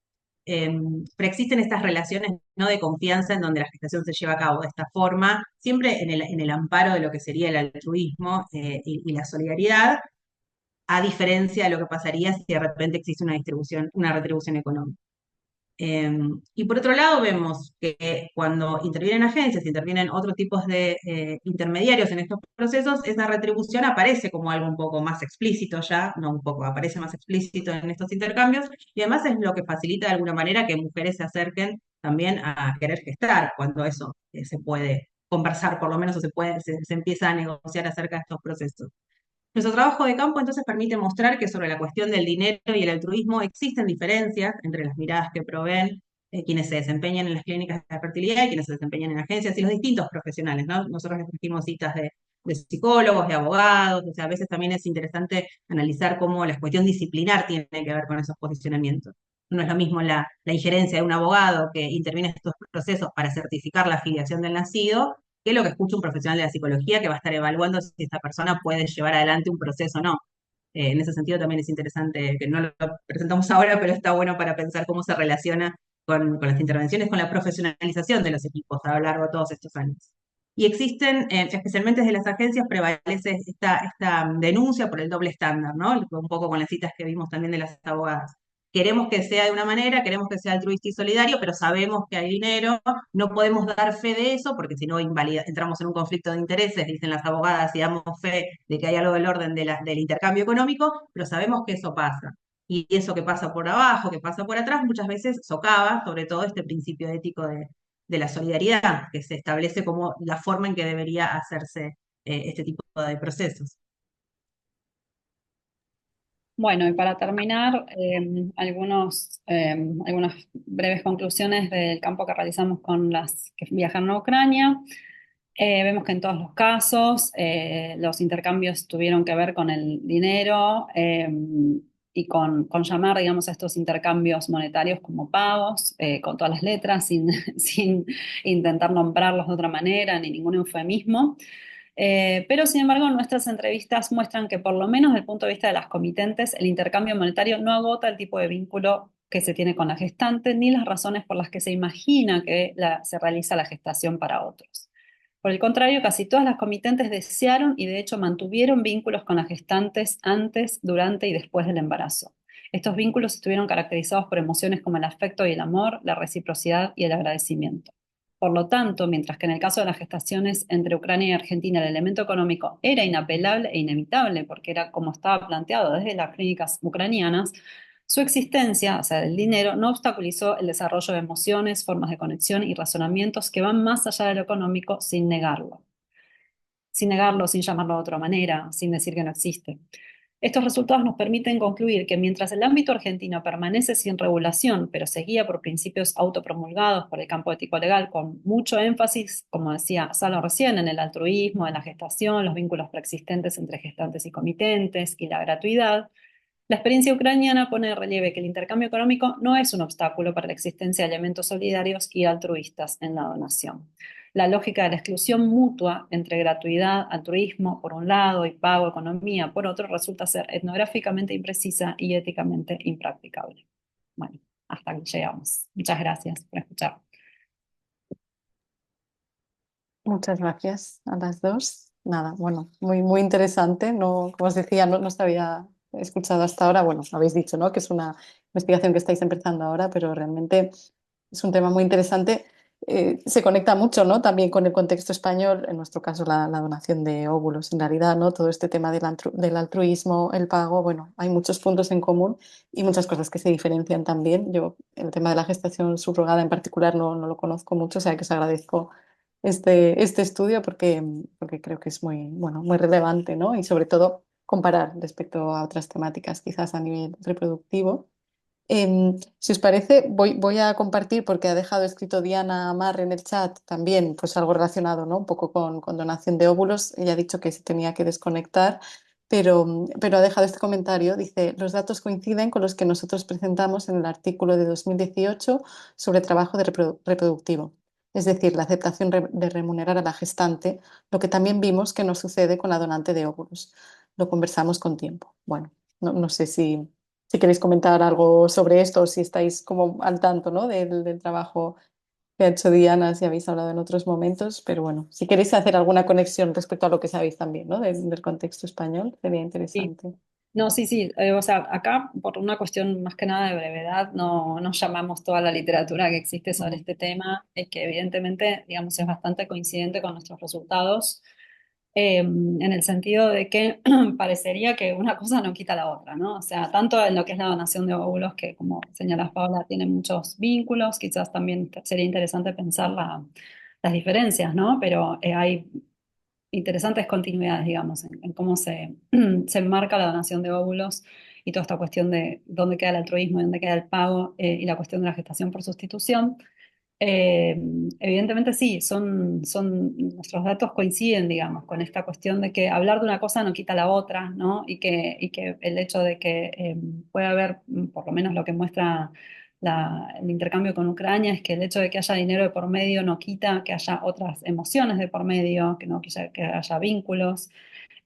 S3: Pero existen estas relaciones, ¿no?, de confianza en donde la gestación se lleva a cabo de esta forma, siempre en el amparo de lo que sería el altruismo y la solidaridad, a diferencia de lo que pasaría si de repente existe una distribución, una retribución económica. Y por otro lado, vemos que cuando intervienen agencias, intervienen otros tipos de intermediarios en estos procesos, esa retribución aparece como algo un poco más explícito ya, no un poco, aparece más explícito en estos intercambios, y además es lo que facilita de alguna manera que mujeres se acerquen también a querer gestar, cuando eso se puede conversar por lo menos, o se empieza a negociar acerca de estos procesos. Nuestro trabajo de campo entonces permite mostrar que sobre la cuestión del dinero y el altruismo existen diferencias entre las miradas que proveen quienes se desempeñan en las clínicas de fertilidad y quienes se desempeñan en agencias y los distintos profesionales, ¿no? Nosotros les trajimos citas de psicólogos, de abogados, o sea, a veces también es interesante analizar cómo la cuestión disciplinar tiene que ver con esos posicionamientos. No es lo mismo la injerencia de un abogado que interviene en estos procesos para certificar la afiliación del nacido que es lo que escucha un profesional de la psicología que va a estar evaluando si esta persona puede llevar adelante un proceso o no. En ese sentido también es interesante, que no lo presentamos ahora, pero está bueno para pensar cómo se relaciona con las intervenciones, con la profesionalización de los equipos a lo largo de todos estos años. Y existen, especialmente desde las agencias, prevalece esta denuncia por el doble estándar, ¿no? Un poco con las citas que vimos también de las abogadas. Queremos que sea de una manera, queremos que sea altruista y solidario, pero sabemos que hay dinero, no podemos dar fe de eso, porque si no entramos en un conflicto de intereses, dicen las abogadas, y damos fe de que hay algo del orden del intercambio económico, pero sabemos que eso pasa. Y eso que pasa por abajo, que pasa por atrás, muchas veces socava sobre todo este principio ético de la solidaridad, que se establece como la forma en que debería hacerse este tipo de procesos.
S2: Bueno, y para terminar, algunas breves conclusiones del campo que realizamos con las que viajaron a Ucrania. Vemos que en todos los casos los intercambios tuvieron que ver con el dinero y con llamar, digamos, a estos intercambios monetarios como pagos, con todas las letras, sin intentar nombrarlos de otra manera, ni ningún eufemismo. Pero, sin embargo, nuestras entrevistas muestran que, por lo menos desde el punto de vista de las comitentes, el intercambio monetario no agota el tipo de vínculo que se tiene con la gestante, ni las razones por las que se imagina que se realiza la gestación para otros. Por el contrario, casi todas las comitentes desearon y de hecho mantuvieron vínculos con las gestantes antes, durante y después del embarazo. Estos vínculos estuvieron caracterizados por emociones como el afecto y el amor, la reciprocidad y el agradecimiento. Por lo tanto, mientras que en el caso de las gestaciones entre Ucrania y Argentina el elemento económico era inapelable e inevitable, porque era como estaba planteado desde las clínicas ucranianas, su existencia, o sea, el dinero, no obstaculizó el desarrollo de emociones, formas de conexión y razonamientos que van más allá de lo económico sin negarlo. Sin negarlo, sin llamarlo de otra manera, sin decir que no existe. Estos resultados nos permiten concluir que mientras el ámbito argentino permanece sin regulación, pero se guía por principios autopromulgados por el campo ético-legal, con mucho énfasis, como decía Salo recién, en el altruismo, en la gestación, los vínculos preexistentes entre gestantes y comitentes y la gratuidad, la experiencia ucraniana pone de relieve que el intercambio económico no es un obstáculo para la existencia de elementos solidarios y altruistas en la donación. La lógica de la exclusión mutua entre gratuidad, altruismo por un lado y pago, economía por otro resulta ser etnográficamente imprecisa y éticamente impracticable. Bueno, hasta aquí llegamos. Muchas gracias por escuchar.
S1: Muchas gracias a las dos. Nada, bueno, muy interesante. No, como os decía, no se había escuchado hasta ahora. Bueno, habéis dicho, ¿no? Que es una investigación que estáis empezando ahora, pero realmente es un tema muy interesante. Se conecta mucho, ¿no? También con el contexto español, en nuestro caso la donación de óvulos, en realidad, ¿no? Todo este tema del altruismo, el pago, bueno, hay muchos puntos en común y muchas cosas que se diferencian también. Yo el tema de la gestación subrogada en particular no lo conozco mucho, o sea que os agradezco este estudio porque creo que es muy, bueno, muy relevante, ¿no? Y sobre todo comparar respecto a otras temáticas, quizás a nivel reproductivo. Si os parece, voy a compartir, porque ha dejado escrito Diana Mar en el chat también, pues algo relacionado, ¿no? Un poco con donación de óvulos. Ella ha dicho que se tenía que desconectar, pero ha dejado este comentario. Dice, los datos coinciden con los que nosotros presentamos en el artículo de 2018 sobre trabajo reproductivo, es decir, la aceptación de remunerar a la gestante, lo que también vimos que no sucede con la donante de óvulos. Lo conversamos con tiempo. Bueno, no sé si queréis comentar algo sobre esto o si estáis como al tanto, ¿no? del trabajo que ha hecho Diana, si habéis hablado en otros momentos, pero bueno, si queréis hacer alguna conexión respecto a lo que sabéis también, ¿no? Del contexto español, sería
S2: Sí.
S1: interesante.
S2: No, sí, sí. O sea, acá por una cuestión más que nada de brevedad, no llamamos toda la literatura que existe sobre
S1: Ujú.
S2: este tema, que evidentemente, digamos, es bastante coincidente con nuestros resultados, en el sentido de que parecería que una cosa no quita la otra, ¿no? O sea, tanto en lo que es la donación de óvulos, que como señalas Paula, tiene muchos vínculos, quizás también sería interesante pensar las diferencias, ¿no? Pero hay interesantes continuidades, digamos, en cómo se enmarca la donación de óvulos y toda esta cuestión de dónde queda el altruismo y dónde queda el pago, y la cuestión de la gestación por sustitución. Eh, Evidentemente sí, nuestros datos coinciden, digamos, con esta cuestión de que hablar de una cosa no quita la otra, ¿no? Y que el hecho de que pueda haber, por lo menos lo que muestra el intercambio con Ucrania, es que el hecho de que haya dinero de por medio no quita que haya otras emociones de por medio, que no quita que haya vínculos.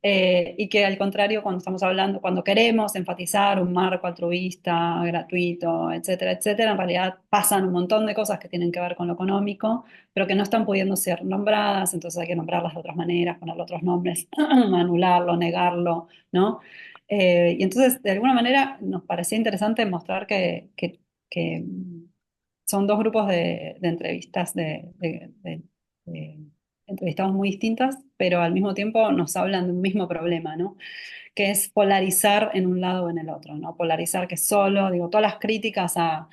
S2: Y que al contrario, cuando estamos hablando, cuando queremos enfatizar un marco altruista, gratuito, etcétera, etcétera, en realidad pasan un montón de cosas que tienen que ver con lo económico, pero que no están pudiendo ser nombradas, entonces hay que nombrarlas de otras maneras, ponerle otros nombres, anularlo, negarlo, ¿no? Y entonces, de alguna manera, nos parecía interesante mostrar que son dos grupos de entrevistas de entrevistados muy distintas, pero al mismo tiempo nos hablan de un mismo problema, ¿no? Que es polarizar en un lado o en el otro, ¿no? Polarizar que solo, digo, todas las críticas a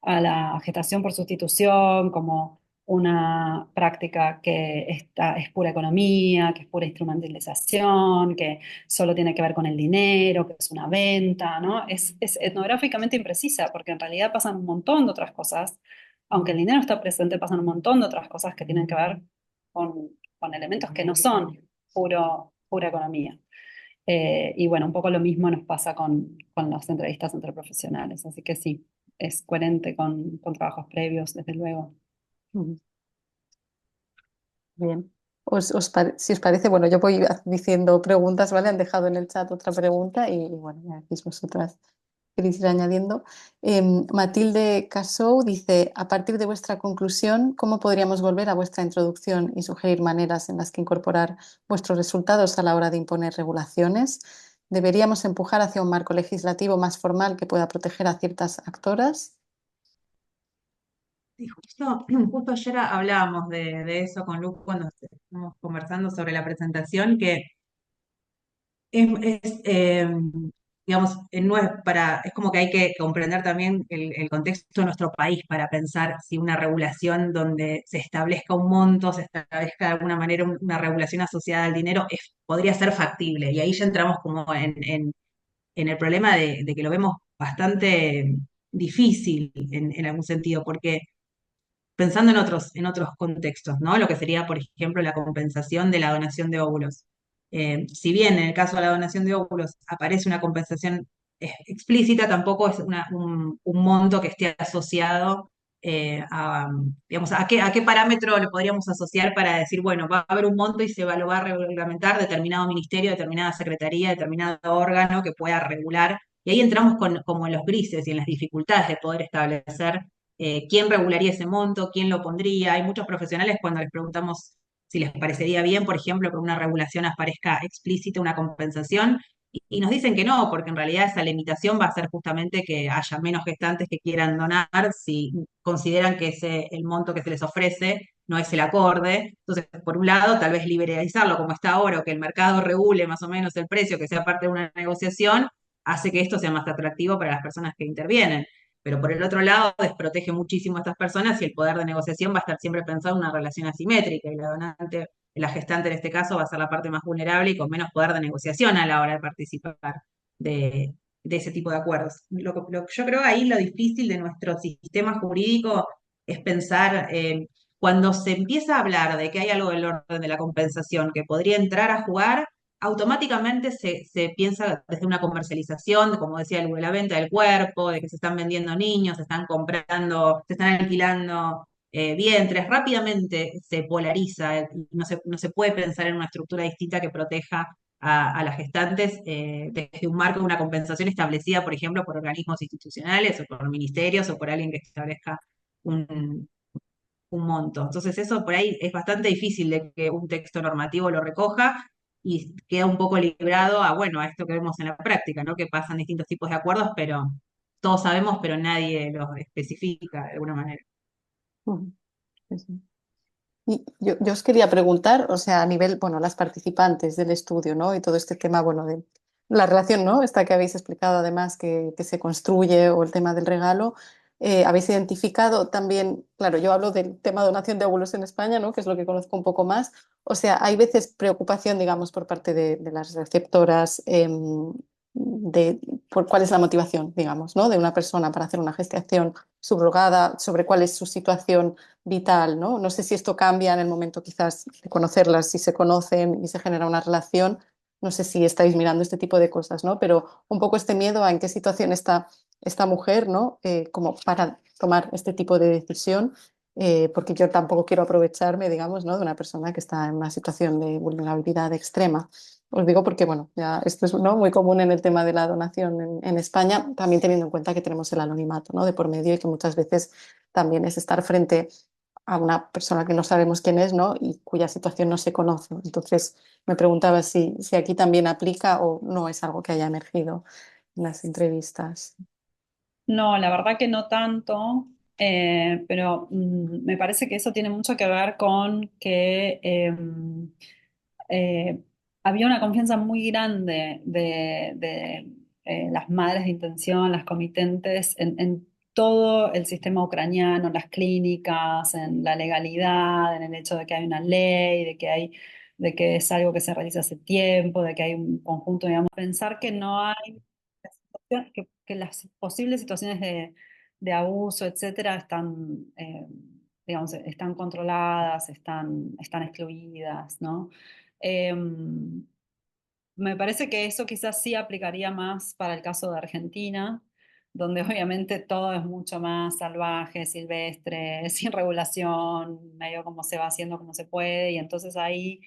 S2: la gestación por sustitución como una práctica es pura economía, que es pura instrumentalización, que solo tiene que ver con el dinero, que es una venta, ¿no? Es etnográficamente imprecisa, porque en realidad pasan un montón de otras cosas. Aunque el dinero está presente, pasan un montón de otras cosas que tienen que ver con, con elementos que no son pura economía. Y bueno, un poco lo mismo nos pasa con las entrevistas entre profesionales, así que sí, es coherente con trabajos previos, desde luego.
S1: Ujú. Bien. Si os parece, bueno, yo voy diciendo preguntas, ¿vale? Han dejado en el chat otra pregunta y bueno, ya decís vosotras queréis ir añadiendo. Matilde Casou dice, a partir de vuestra conclusión, ¿cómo podríamos volver a vuestra introducción y sugerir maneras en las que incorporar vuestros resultados a la hora de imponer regulaciones? ¿Deberíamos empujar hacia un marco legislativo más formal que pueda proteger a ciertas actoras?
S3: Sí, justo ayer hablábamos de eso con Lu cuando estuvimos conversando sobre la presentación, que es, digamos, no es es como que hay que comprender también el contexto de nuestro país para pensar si una regulación donde se establezca un monto, se establezca de alguna manera una regulación asociada al dinero, podría ser factible. Y ahí ya entramos como en el problema de que lo vemos bastante difícil en algún sentido, porque pensando en otros contextos, ¿no? Lo que sería, por ejemplo, la compensación de la donación de óvulos. Si bien en el caso de la donación de óvulos aparece una compensación explícita, tampoco es un monto que esté asociado digamos, a qué parámetro le podríamos asociar para decir, bueno, va a haber un monto y lo va a reglamentar determinado ministerio, determinada secretaría, determinado órgano que pueda regular. Y ahí entramos como en los grises y en las dificultades de poder establecer quién regularía ese monto, quién lo pondría. Hay muchos profesionales cuando les preguntamos si les parecería bien, por ejemplo, que en una regulación aparezca explícita una compensación, y nos dicen que no, porque en realidad esa limitación va a ser justamente que haya menos gestantes que quieran donar si consideran que el monto que se les ofrece no es el acorde. Entonces, por un lado, tal vez liberalizarlo como está ahora, o que el mercado regule más o menos el precio, que sea parte de una negociación, hace que esto sea más atractivo para las personas que intervienen. Pero por el otro lado, desprotege muchísimo a estas personas y el poder de negociación va a estar siempre pensado en una relación asimétrica y la donante, la gestante en este caso, va a ser la parte más vulnerable y con menos poder de negociación a la hora de participar de ese tipo de acuerdos. Yo creo ahí lo difícil de nuestro sistema jurídico es pensar, cuando se empieza a hablar de que hay algo del orden de la compensación que podría entrar a jugar, automáticamente se piensa desde una comercialización, como decía, de la venta del cuerpo, de que se están vendiendo niños, se están comprando, se están alquilando vientres, rápidamente se polariza, y no se puede pensar en una estructura distinta que proteja a las gestantes desde un marco de una compensación establecida, por ejemplo, por organismos institucionales o por ministerios o por alguien que establezca un, un monto. Entonces eso por ahí es bastante difícil de que un texto normativo lo recoja y queda un poco librado a, bueno, a esto que vemos en la práctica, ¿no? Que pasan distintos tipos de acuerdos, pero todos sabemos, pero nadie los especifica de alguna manera.
S1: Ujú. Sí, sí. Y yo os quería preguntar, o sea, a nivel, bueno, las participantes del estudio, ¿no? Y todo este tema, bueno, de la relación, ¿no? Esta que habéis explicado además que se construye o el tema del regalo, habéis identificado también, claro, yo hablo del tema de donación de óvulos en España, ¿no? Que es lo que conozco un poco más. O sea, hay veces preocupación, digamos, por parte de las receptoras de por cuál es la motivación, digamos, ¿no? De una persona para hacer una gestación subrogada, sobre cuál es su situación vital, ¿no? No sé si esto cambia en el momento quizás de conocerlas, si se conocen y se genera una relación. No sé si estáis mirando este tipo de cosas, ¿no? Pero un poco este miedo a en qué situación está esta mujer, ¿no? Como para tomar este tipo de decisión, porque yo tampoco quiero aprovecharme, digamos, ¿no? De una persona que está en una situación de vulnerabilidad extrema. Os digo porque, bueno, ya esto es, ¿no? Muy común en el tema de la donación en España, también teniendo en cuenta que tenemos el anonimato, ¿no? De por medio y que muchas veces también es estar frente a una persona que no sabemos quién es, ¿no? Y cuya situación no se conoce. Entonces, me preguntaba si aquí también aplica o no es algo que haya emergido en las entrevistas.
S2: No, la verdad que no tanto, pero me parece que eso tiene mucho que ver con que eh, había una confianza muy grande de las madres de intención, las comitentes, en todo el sistema ucraniano, en las clínicas, en la legalidad, en el hecho de que hay una ley, de que es algo que se realiza hace tiempo, de que hay un conjunto, digamos, pensar que no hay que las posibles situaciones de abuso, etcétera, están, digamos, están controladas, están excluidas, ¿no? Me parece que eso quizás sí aplicaría más para el caso de Argentina, donde obviamente todo es mucho más salvaje, silvestre, sin regulación, medio como se va haciendo como se puede, y entonces ahí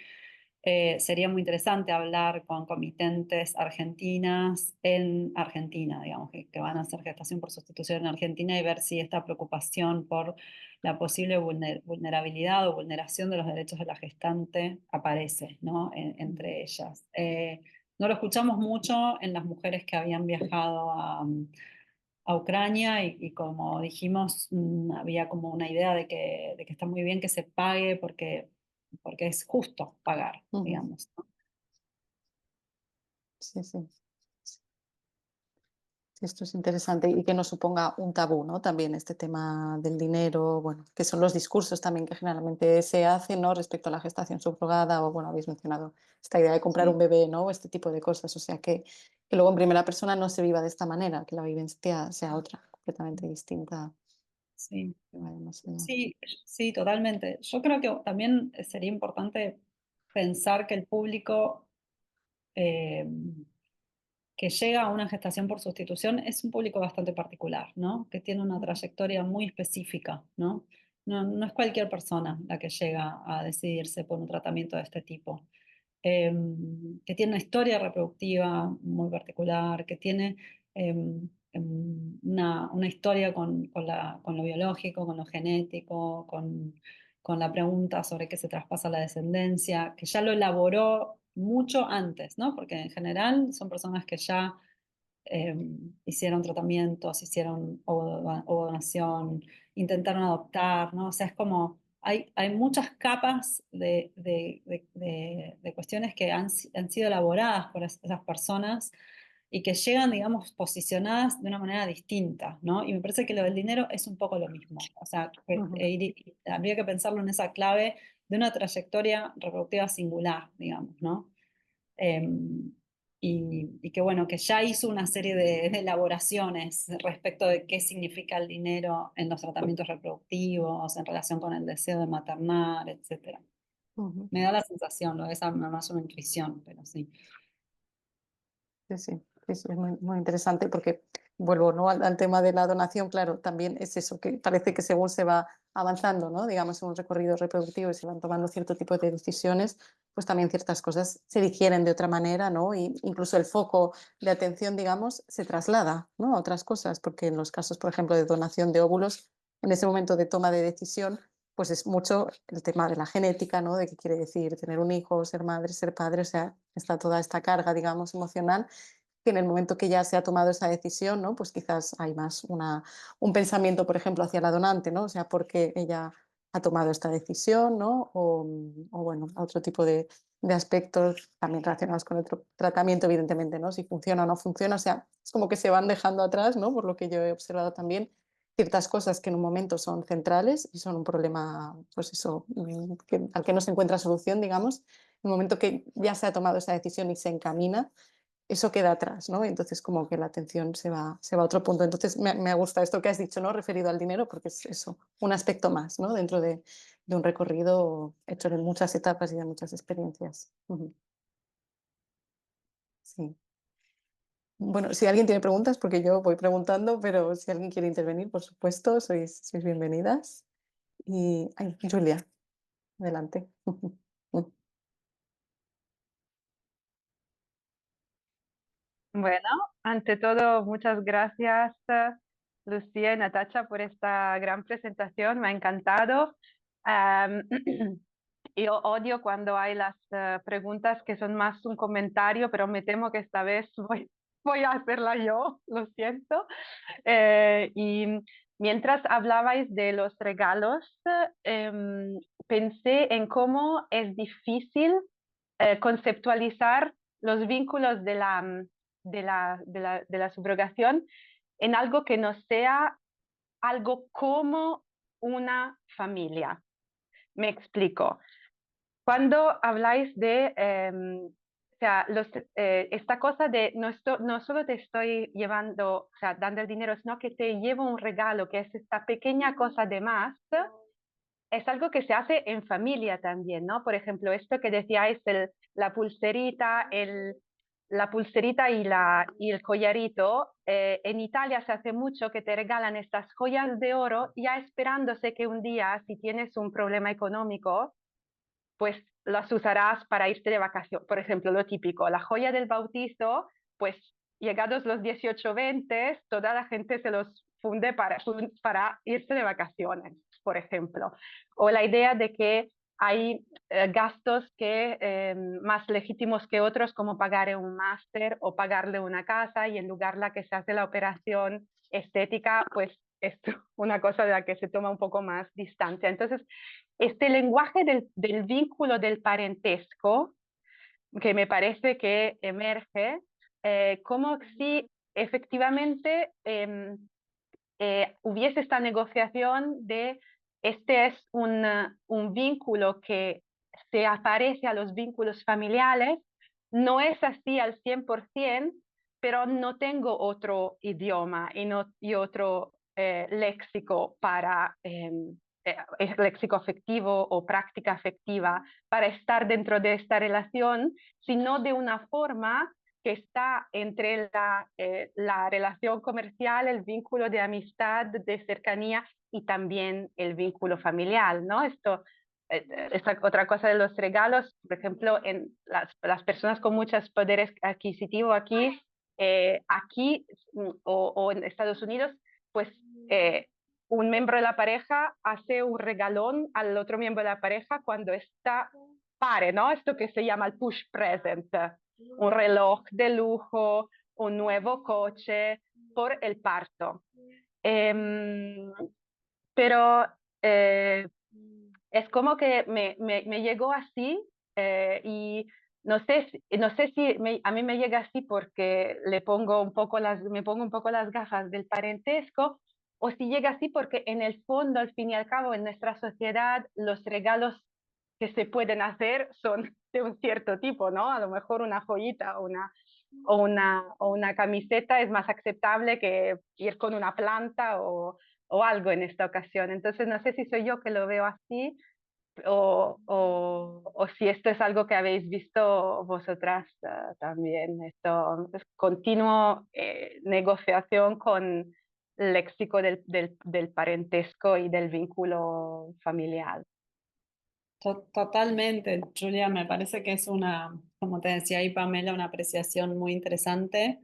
S2: sería muy interesante hablar con comitentes argentinas en Argentina, digamos, que van a hacer gestación por sustitución en Argentina y ver si esta preocupación por la posible vulnerabilidad o vulneración de los derechos de la gestante aparece, ¿no? Entre ellas. No lo escuchamos mucho en las mujeres que habían viajado a Ucrania y como dijimos, había como una idea de que está muy bien que se pague porque es justo pagar,
S1: Ujú.
S2: digamos, ¿no?
S1: Sí, sí. Sí, esto es interesante y que no suponga un tabú, ¿no? También este tema del dinero, bueno, que son los discursos también que generalmente se hacen, ¿no? Respecto a la gestación subrogada o, bueno, habéis mencionado esta idea de comprar un
S2: Sí,
S1: bebé, ¿no? O este tipo de cosas. O sea, que luego en primera persona no se viva de esta manera, que la vivencia sea otra, completamente distinta.
S2: sí,
S1: Que vaya más allá.
S2: sí, sí, totalmente. Yo creo que también sería importante pensar que el público eh, que llega a una gestación por sustitución es un público bastante particular, ¿no? Que tiene una trayectoria muy específica, ¿no? No es cualquier persona la que llega a decidirse por un tratamiento de este tipo. Que tiene una historia reproductiva muy particular, que tiene una historia con lo biológico, con lo genético, con la pregunta sobre qué se traspasa la descendencia, que ya lo elaboró mucho antes, ¿no? Porque en general son personas que ya eh, hicieron tratamientos, hicieron ovodonación, intentaron adoptar, ¿no? O sea, es como, hay muchas capas de cuestiones que han sido elaboradas por esas personas y que llegan, digamos, posicionadas de una manera distinta, ¿no? Y me parece que lo del dinero es un poco lo mismo. O sea,
S1: Ujú,
S2: habría que pensarlo en esa clave de una trayectoria reproductiva singular, digamos, ¿no? Eh, y que bueno, que ya hizo una serie de elaboraciones respecto de qué significa el dinero en los tratamientos reproductivos, en relación con el deseo de maternar, etcétera.
S1: ujú.
S2: Me da la sensación, lo es más una intuición, pero sí.
S1: Sí, sí, sí, sí, es muy, muy interesante porque vuelvo, ¿no? al tema de la donación, claro, también es eso, que parece que según se va avanzando, ¿no? Digamos, en un recorrido reproductivo y se van tomando cierto tipo de decisiones, pues también ciertas cosas se digieren de otra manera, ¿no? Y incluso el foco de atención, digamos, se traslada, ¿no? A otras cosas, porque en los casos, por ejemplo, de donación de óvulos, en ese momento de toma de decisión, pues es mucho el tema de la genética, ¿no? De qué quiere decir tener un hijo, ser madre, ser padre, o sea, está toda esta carga, digamos, emocional que en el momento que ya se ha tomado esa decisión, ¿no? Pues quizás hay más un pensamiento, por ejemplo, hacia la donante, ¿no? O sea, porque ella ha tomado esta decisión, ¿no? O bueno, otro tipo de aspectos también relacionados con el tratamiento, evidentemente, ¿no? Si funciona o no funciona, o sea, es como que se van dejando atrás, ¿no? Por lo que yo he observado también, ciertas cosas que en un momento son centrales y son un problema, pues eso, al que no se encuentra solución, digamos, en el momento que ya se ha tomado esa decisión y se encamina, eso queda atrás, ¿no? Entonces como que la atención se va a otro punto. Entonces me gusta esto que has dicho, ¿no? Referido al dinero, porque es eso, un aspecto más, ¿no? Dentro de un recorrido hecho de muchas etapas y de muchas experiencias. Ujú. Sí. Bueno, si alguien tiene preguntas, porque yo voy preguntando, pero si alguien quiere intervenir, por supuesto, sois bienvenidas. Y, ay, Julia, adelante.
S4: Bueno, ante todo, muchas gracias, Lucía y Natacha, por esta gran presentación. Me ha encantado. Am, yo odio cuando hay las preguntas que son más un comentario, pero me temo que esta vez voy a hacerla yo, lo siento. Y mientras hablabais de los regalos, pensé en cómo es difícil conceptualizar los vínculos de la subrogación en algo que no sea algo como una familia. Me explico. Cuando habláis de, o sea, esta cosa de no solo te estoy llevando, o sea, dando el dinero, sino que te llevo un regalo, que es esta pequeña cosa de más, es algo que se hace en familia también, ¿no? Por ejemplo, esto que decíais, la pulserita y el collarito, en Italia se hace mucho que te regalan estas joyas de oro ya esperándose que un día, si tienes un problema económico, pues las usarás para irte de vacaciones. Por ejemplo, lo típico, la joya del bautizo, pues llegados los 18 20, toda la gente se los funde para irse de vacaciones, por ejemplo. O la idea de que hay gastos más legítimos que otros, como pagar un máster o pagarle una casa, y en lugar la que se hace la operación estética, pues es una cosa de la que se toma un poco más distancia. Entonces, este lenguaje del vínculo del parentesco, que me parece que emerge, como si efectivamente hubiese esta negociación de este es un vínculo que se aparece a los vínculos familiares, no es así al 100%, pero no tengo otro idioma y otro léxico léxico afectivo o práctica afectiva para estar dentro de esta relación, sino de una forma que está entre la relación comercial, el vínculo de amistad, de cercanía y también el vínculo familiar, ¿no? Esta otra cosa de los regalos, por ejemplo, en las personas con muchos poderes adquisitivos aquí o en Estados Unidos, pues eh, un miembro de la pareja hace un regalón al otro miembro de la pareja cuando está pare, ¿no? Esto que se llama el push present, un reloj de lujo, un nuevo coche por el parto. Pero es como que me llegó así y no sé si a mí me llega así porque me pongo un poco las gafas del parentesco o si llega así porque en el fondo, al fin y al cabo, en nuestra sociedad los regalos que se pueden hacer son de un cierto tipo, ¿no? A lo mejor una joyita o una camiseta es más aceptable que ir con una planta o algo en esta ocasión. Entonces, no sé si soy yo que lo veo así o si esto es algo que habéis visto vosotras también, esto es continuo negociación con el léxico del parentesco y del vínculo familiar.
S2: Totalmente, Julia, me parece que es una, como te decía ahí Pamela, una apreciación muy interesante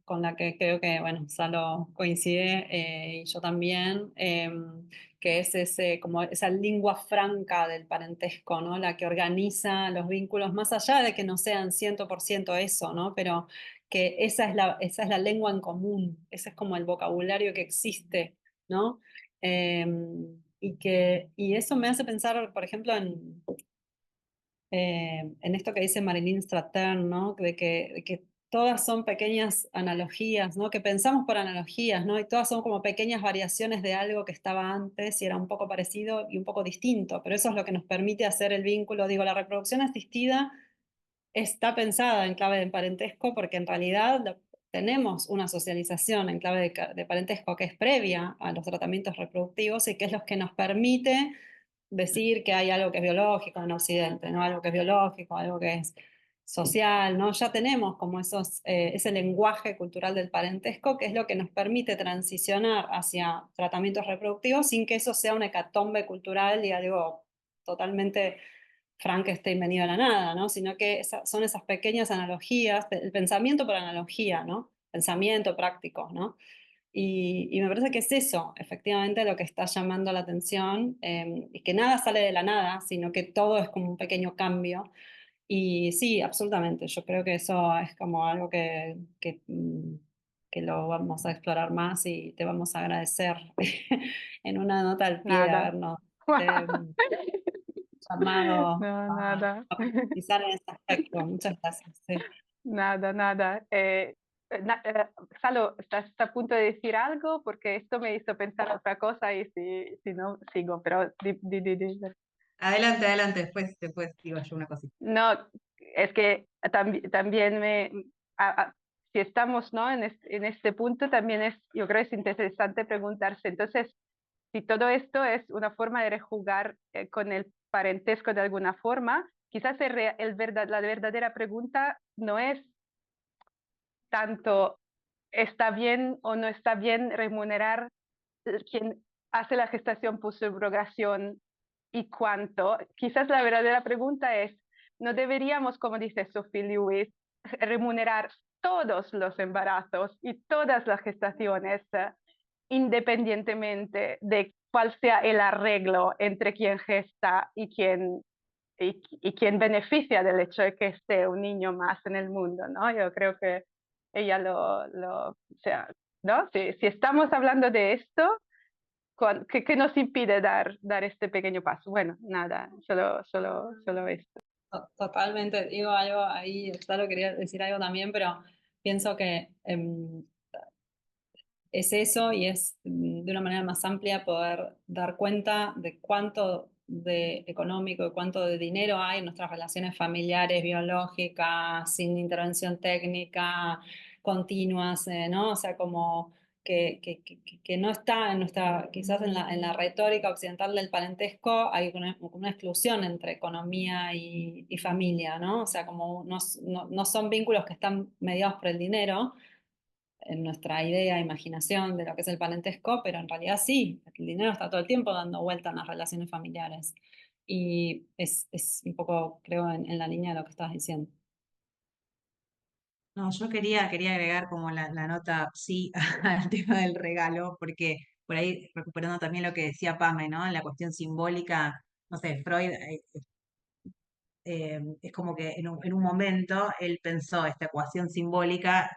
S2: con la que creo que, bueno, Salo coincide y yo también, que es ese, como esa lengua franca del parentesco, ¿no? La que organiza los vínculos, más allá de que no sean 100% eso, ¿no? Pero que esa es la lengua en común, ese es como el vocabulario que existe, ¿no? Y eso me hace pensar, por ejemplo, en esto que dice Marilyn Strattern, ¿no? De que todas son pequeñas analogías, ¿no? Que pensamos por analogías, ¿no? Y todas son como pequeñas variaciones de algo que estaba antes y era un poco parecido y un poco distinto, pero eso es lo que nos permite hacer el vínculo. Digo, la reproducción asistida está pensada en clave de parentesco porque en realidad tenemos una socialización en clave de parentesco que es previa a los tratamientos reproductivos y que es lo que nos permite decir que hay algo que es biológico en Occidente, ¿no? Algo que es biológico, algo que es social, ¿no? Ya tenemos como ese lenguaje cultural del parentesco que es lo que nos permite transicionar hacia tratamientos reproductivos sin que eso sea una hecatombe cultural y algo totalmente Frankenstein venido a la nada, ¿no? Sino que son esas pequeñas analogías, el pensamiento por analogía, ¿no? Pensamiento práctico, ¿no? Y me parece que es eso, efectivamente, lo que está llamando la atención, y que nada sale de la nada, sino que todo es como un pequeño cambio. Y sí, absolutamente, yo creo que eso es como algo que lo vamos a explorar más y te vamos a agradecer en una nota al pie de
S4: Nada.
S2: habernos llamado
S4: No, nada.
S2: a profundizar en ese aspecto. Muchas gracias. Sí.
S4: Nada, nada. Salo, ¿estás a punto de decir algo? Porque esto me hizo pensar otra cosa y si no, sigo, pero di.
S3: Adelante, adelante, después digo yo una cosita.
S4: No, es que también si estamos, ¿no? En este punto también yo creo es interesante preguntarse, entonces, si todo esto es una forma de rejugar con el parentesco de alguna forma, quizás la verdadera pregunta no es tanto está bien o no está bien remunerar quien hace la gestación por subrogación y cuánto. Quizás la verdadera pregunta es, ¿no deberíamos, como dice Sophie Lewis, remunerar todos los embarazos y todas las gestaciones independientemente de cuál sea el arreglo entre quien gesta y quien beneficia del hecho de que esté un niño más en el mundo, ¿no? Yo creo que ella o sea, ¿no? Si estamos hablando de esto, ¿qué nos impide dar este pequeño paso? Bueno, nada, solo esto.
S2: Totalmente, digo algo ahí, solo quería decir algo también, pero pienso que es eso y es de una manera más amplia poder dar cuenta de cuánto de económico y cuánto de dinero hay en nuestras relaciones familiares, biológicas, sin intervención técnica, continuas, ¿no? O sea, como que no está en nuestra, quizás en la retórica occidental del parentesco, hay una exclusión entre economía y familia, ¿no? O sea, como no son vínculos que están mediados por el dinero en nuestra idea, imaginación de lo que es el parentesco, pero en realidad sí, el dinero está todo el tiempo dando vuelta en las relaciones familiares. Y es un poco, creo, en la línea de lo que estabas diciendo.
S3: No, yo quería agregar como la nota sí al tema del regalo, porque por ahí recuperando también lo que decía Pame, ¿no? En la cuestión simbólica, no sé, Freud es como que en un momento él pensó esta ecuación simbólica,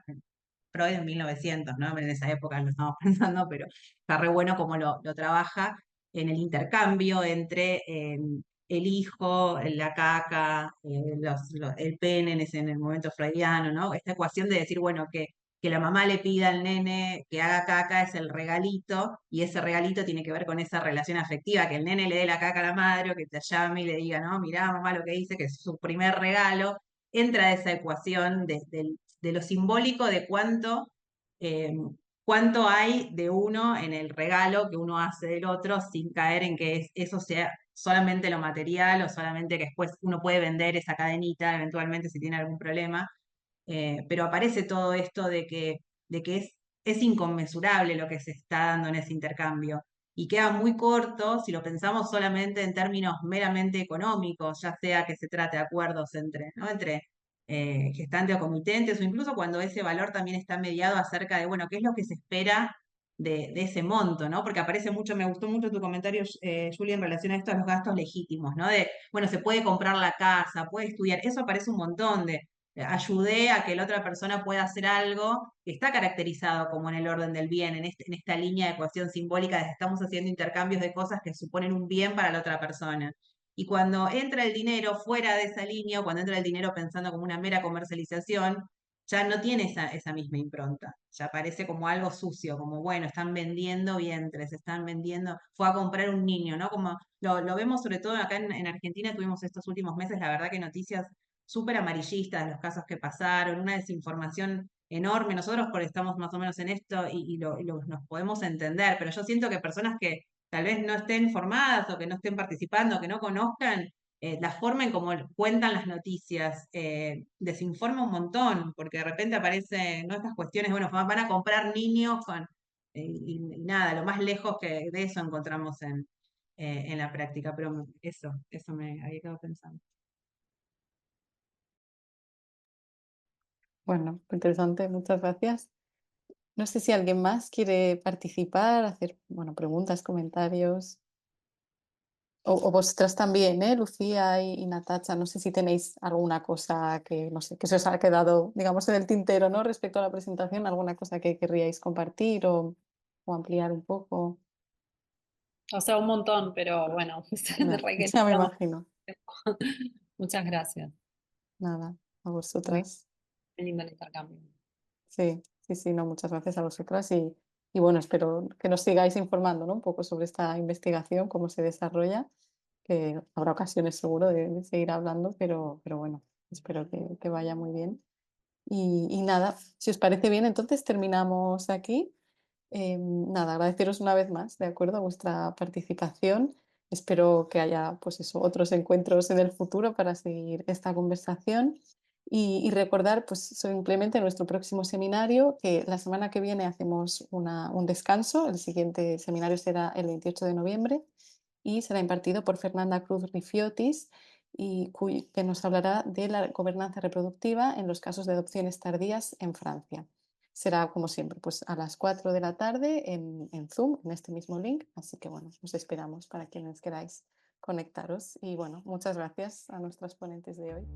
S3: Freud en 1900, ¿no? En esa época lo estamos pensando, pero está re bueno como lo trabaja en el intercambio entre el hijo, la caca, el pene en el momento freudiano, ¿no? Esta ecuación de decir, bueno, que la mamá le pida al nene que haga caca es el regalito, y ese regalito tiene que ver con esa relación afectiva, que el nene le dé la caca a la madre, o que te llame y le diga, no, mirá mamá lo que dice, que es su primer regalo, entra esa ecuación de lo simbólico de eh, cuánto hay de uno en el regalo que uno hace del otro sin caer en que eso sea solamente lo material o solamente que después uno puede vender esa cadenita eventualmente si tiene algún problema. Pero aparece todo esto de que es inconmensurable lo que se está dando en ese intercambio. Y queda muy corto si lo pensamos solamente en términos meramente económicos, ya sea que se trate de acuerdos entre gestantes o comitentes, o incluso cuando ese valor también está mediado acerca de, bueno, qué es lo que se espera de ese monto, ¿no? Porque aparece mucho, me gustó mucho tu comentario, Julia, en relación a esto, a los gastos legítimos, ¿no? De, bueno, se puede comprar la casa, puede estudiar, eso aparece un montón de ayudé a que la otra persona pueda hacer algo que está caracterizado como en el orden del bien, en esta línea de ecuación simbólica de que estamos haciendo intercambios de cosas que suponen un bien para la otra persona. Y cuando entra el dinero fuera de esa línea, o cuando entra el dinero pensando como una mera comercialización, ya no tiene esa misma impronta. Ya parece como algo sucio, como bueno, están vendiendo vientres, están vendiendo, fue a comprar un niño, ¿no? Como lo vemos sobre todo acá en Argentina, tuvimos estos últimos meses, la verdad que noticias súper amarillistas, los casos que pasaron, una desinformación enorme. Nosotros porque estamos más o menos en esto nos podemos entender, pero yo siento que personas que tal vez no estén formadas o que no estén participando, que no conozcan, la forma en cómo cuentan las noticias, desinforma un montón, porque de repente aparecen, ¿no? Estas cuestiones, bueno, van a comprar niños y nada, lo más lejos que de eso encontramos en la práctica, pero eso me había quedado pensando.
S1: Bueno, interesante, muchas gracias. No sé si alguien más quiere participar, hacer, bueno, preguntas, comentarios. O vosotras también, ¿eh? Lucía y Natacha, no sé si tenéis alguna cosa que, no sé, que se os ha quedado, digamos, en el tintero, ¿no? Respecto a la presentación, alguna cosa que querríais compartir o ampliar un poco.
S2: O sea, un montón, pero bueno,
S1: Ya,
S2: re que
S1: ya me
S2: estamos-
S1: imagino.
S2: Muchas gracias.
S1: Nada, a
S2: Muy
S1: vosotras.
S2: lindo el intercambio.
S1: Sí, sí, sí, no, muchas gracias a vosotras y bueno, espero que nos sigáis informando, ¿no? Un poco sobre esta investigación, cómo se desarrolla, que habrá ocasiones seguro de seguir hablando, pero bueno, espero que vaya muy bien. Y nada, si os parece bien, entonces terminamos aquí. Nada, agradeceros una vez más, ¿de acuerdo? Vuestra participación. Espero que haya, pues eso, otros encuentros en el futuro para seguir esta conversación. Y recordar, pues simplemente nuestro próximo seminario, que la semana que viene hacemos un descanso. El siguiente seminario será el 28 de noviembre y será impartido por Fernanda Cruz Rifiotis que nos hablará de la gobernanza reproductiva en los casos de adopciones tardías en Francia. Será, como siempre, pues a las 4 de la tarde en Zoom, en este mismo link. Así que bueno, os esperamos para quienes queráis conectaros. Y bueno, muchas gracias a nuestras ponentes de hoy.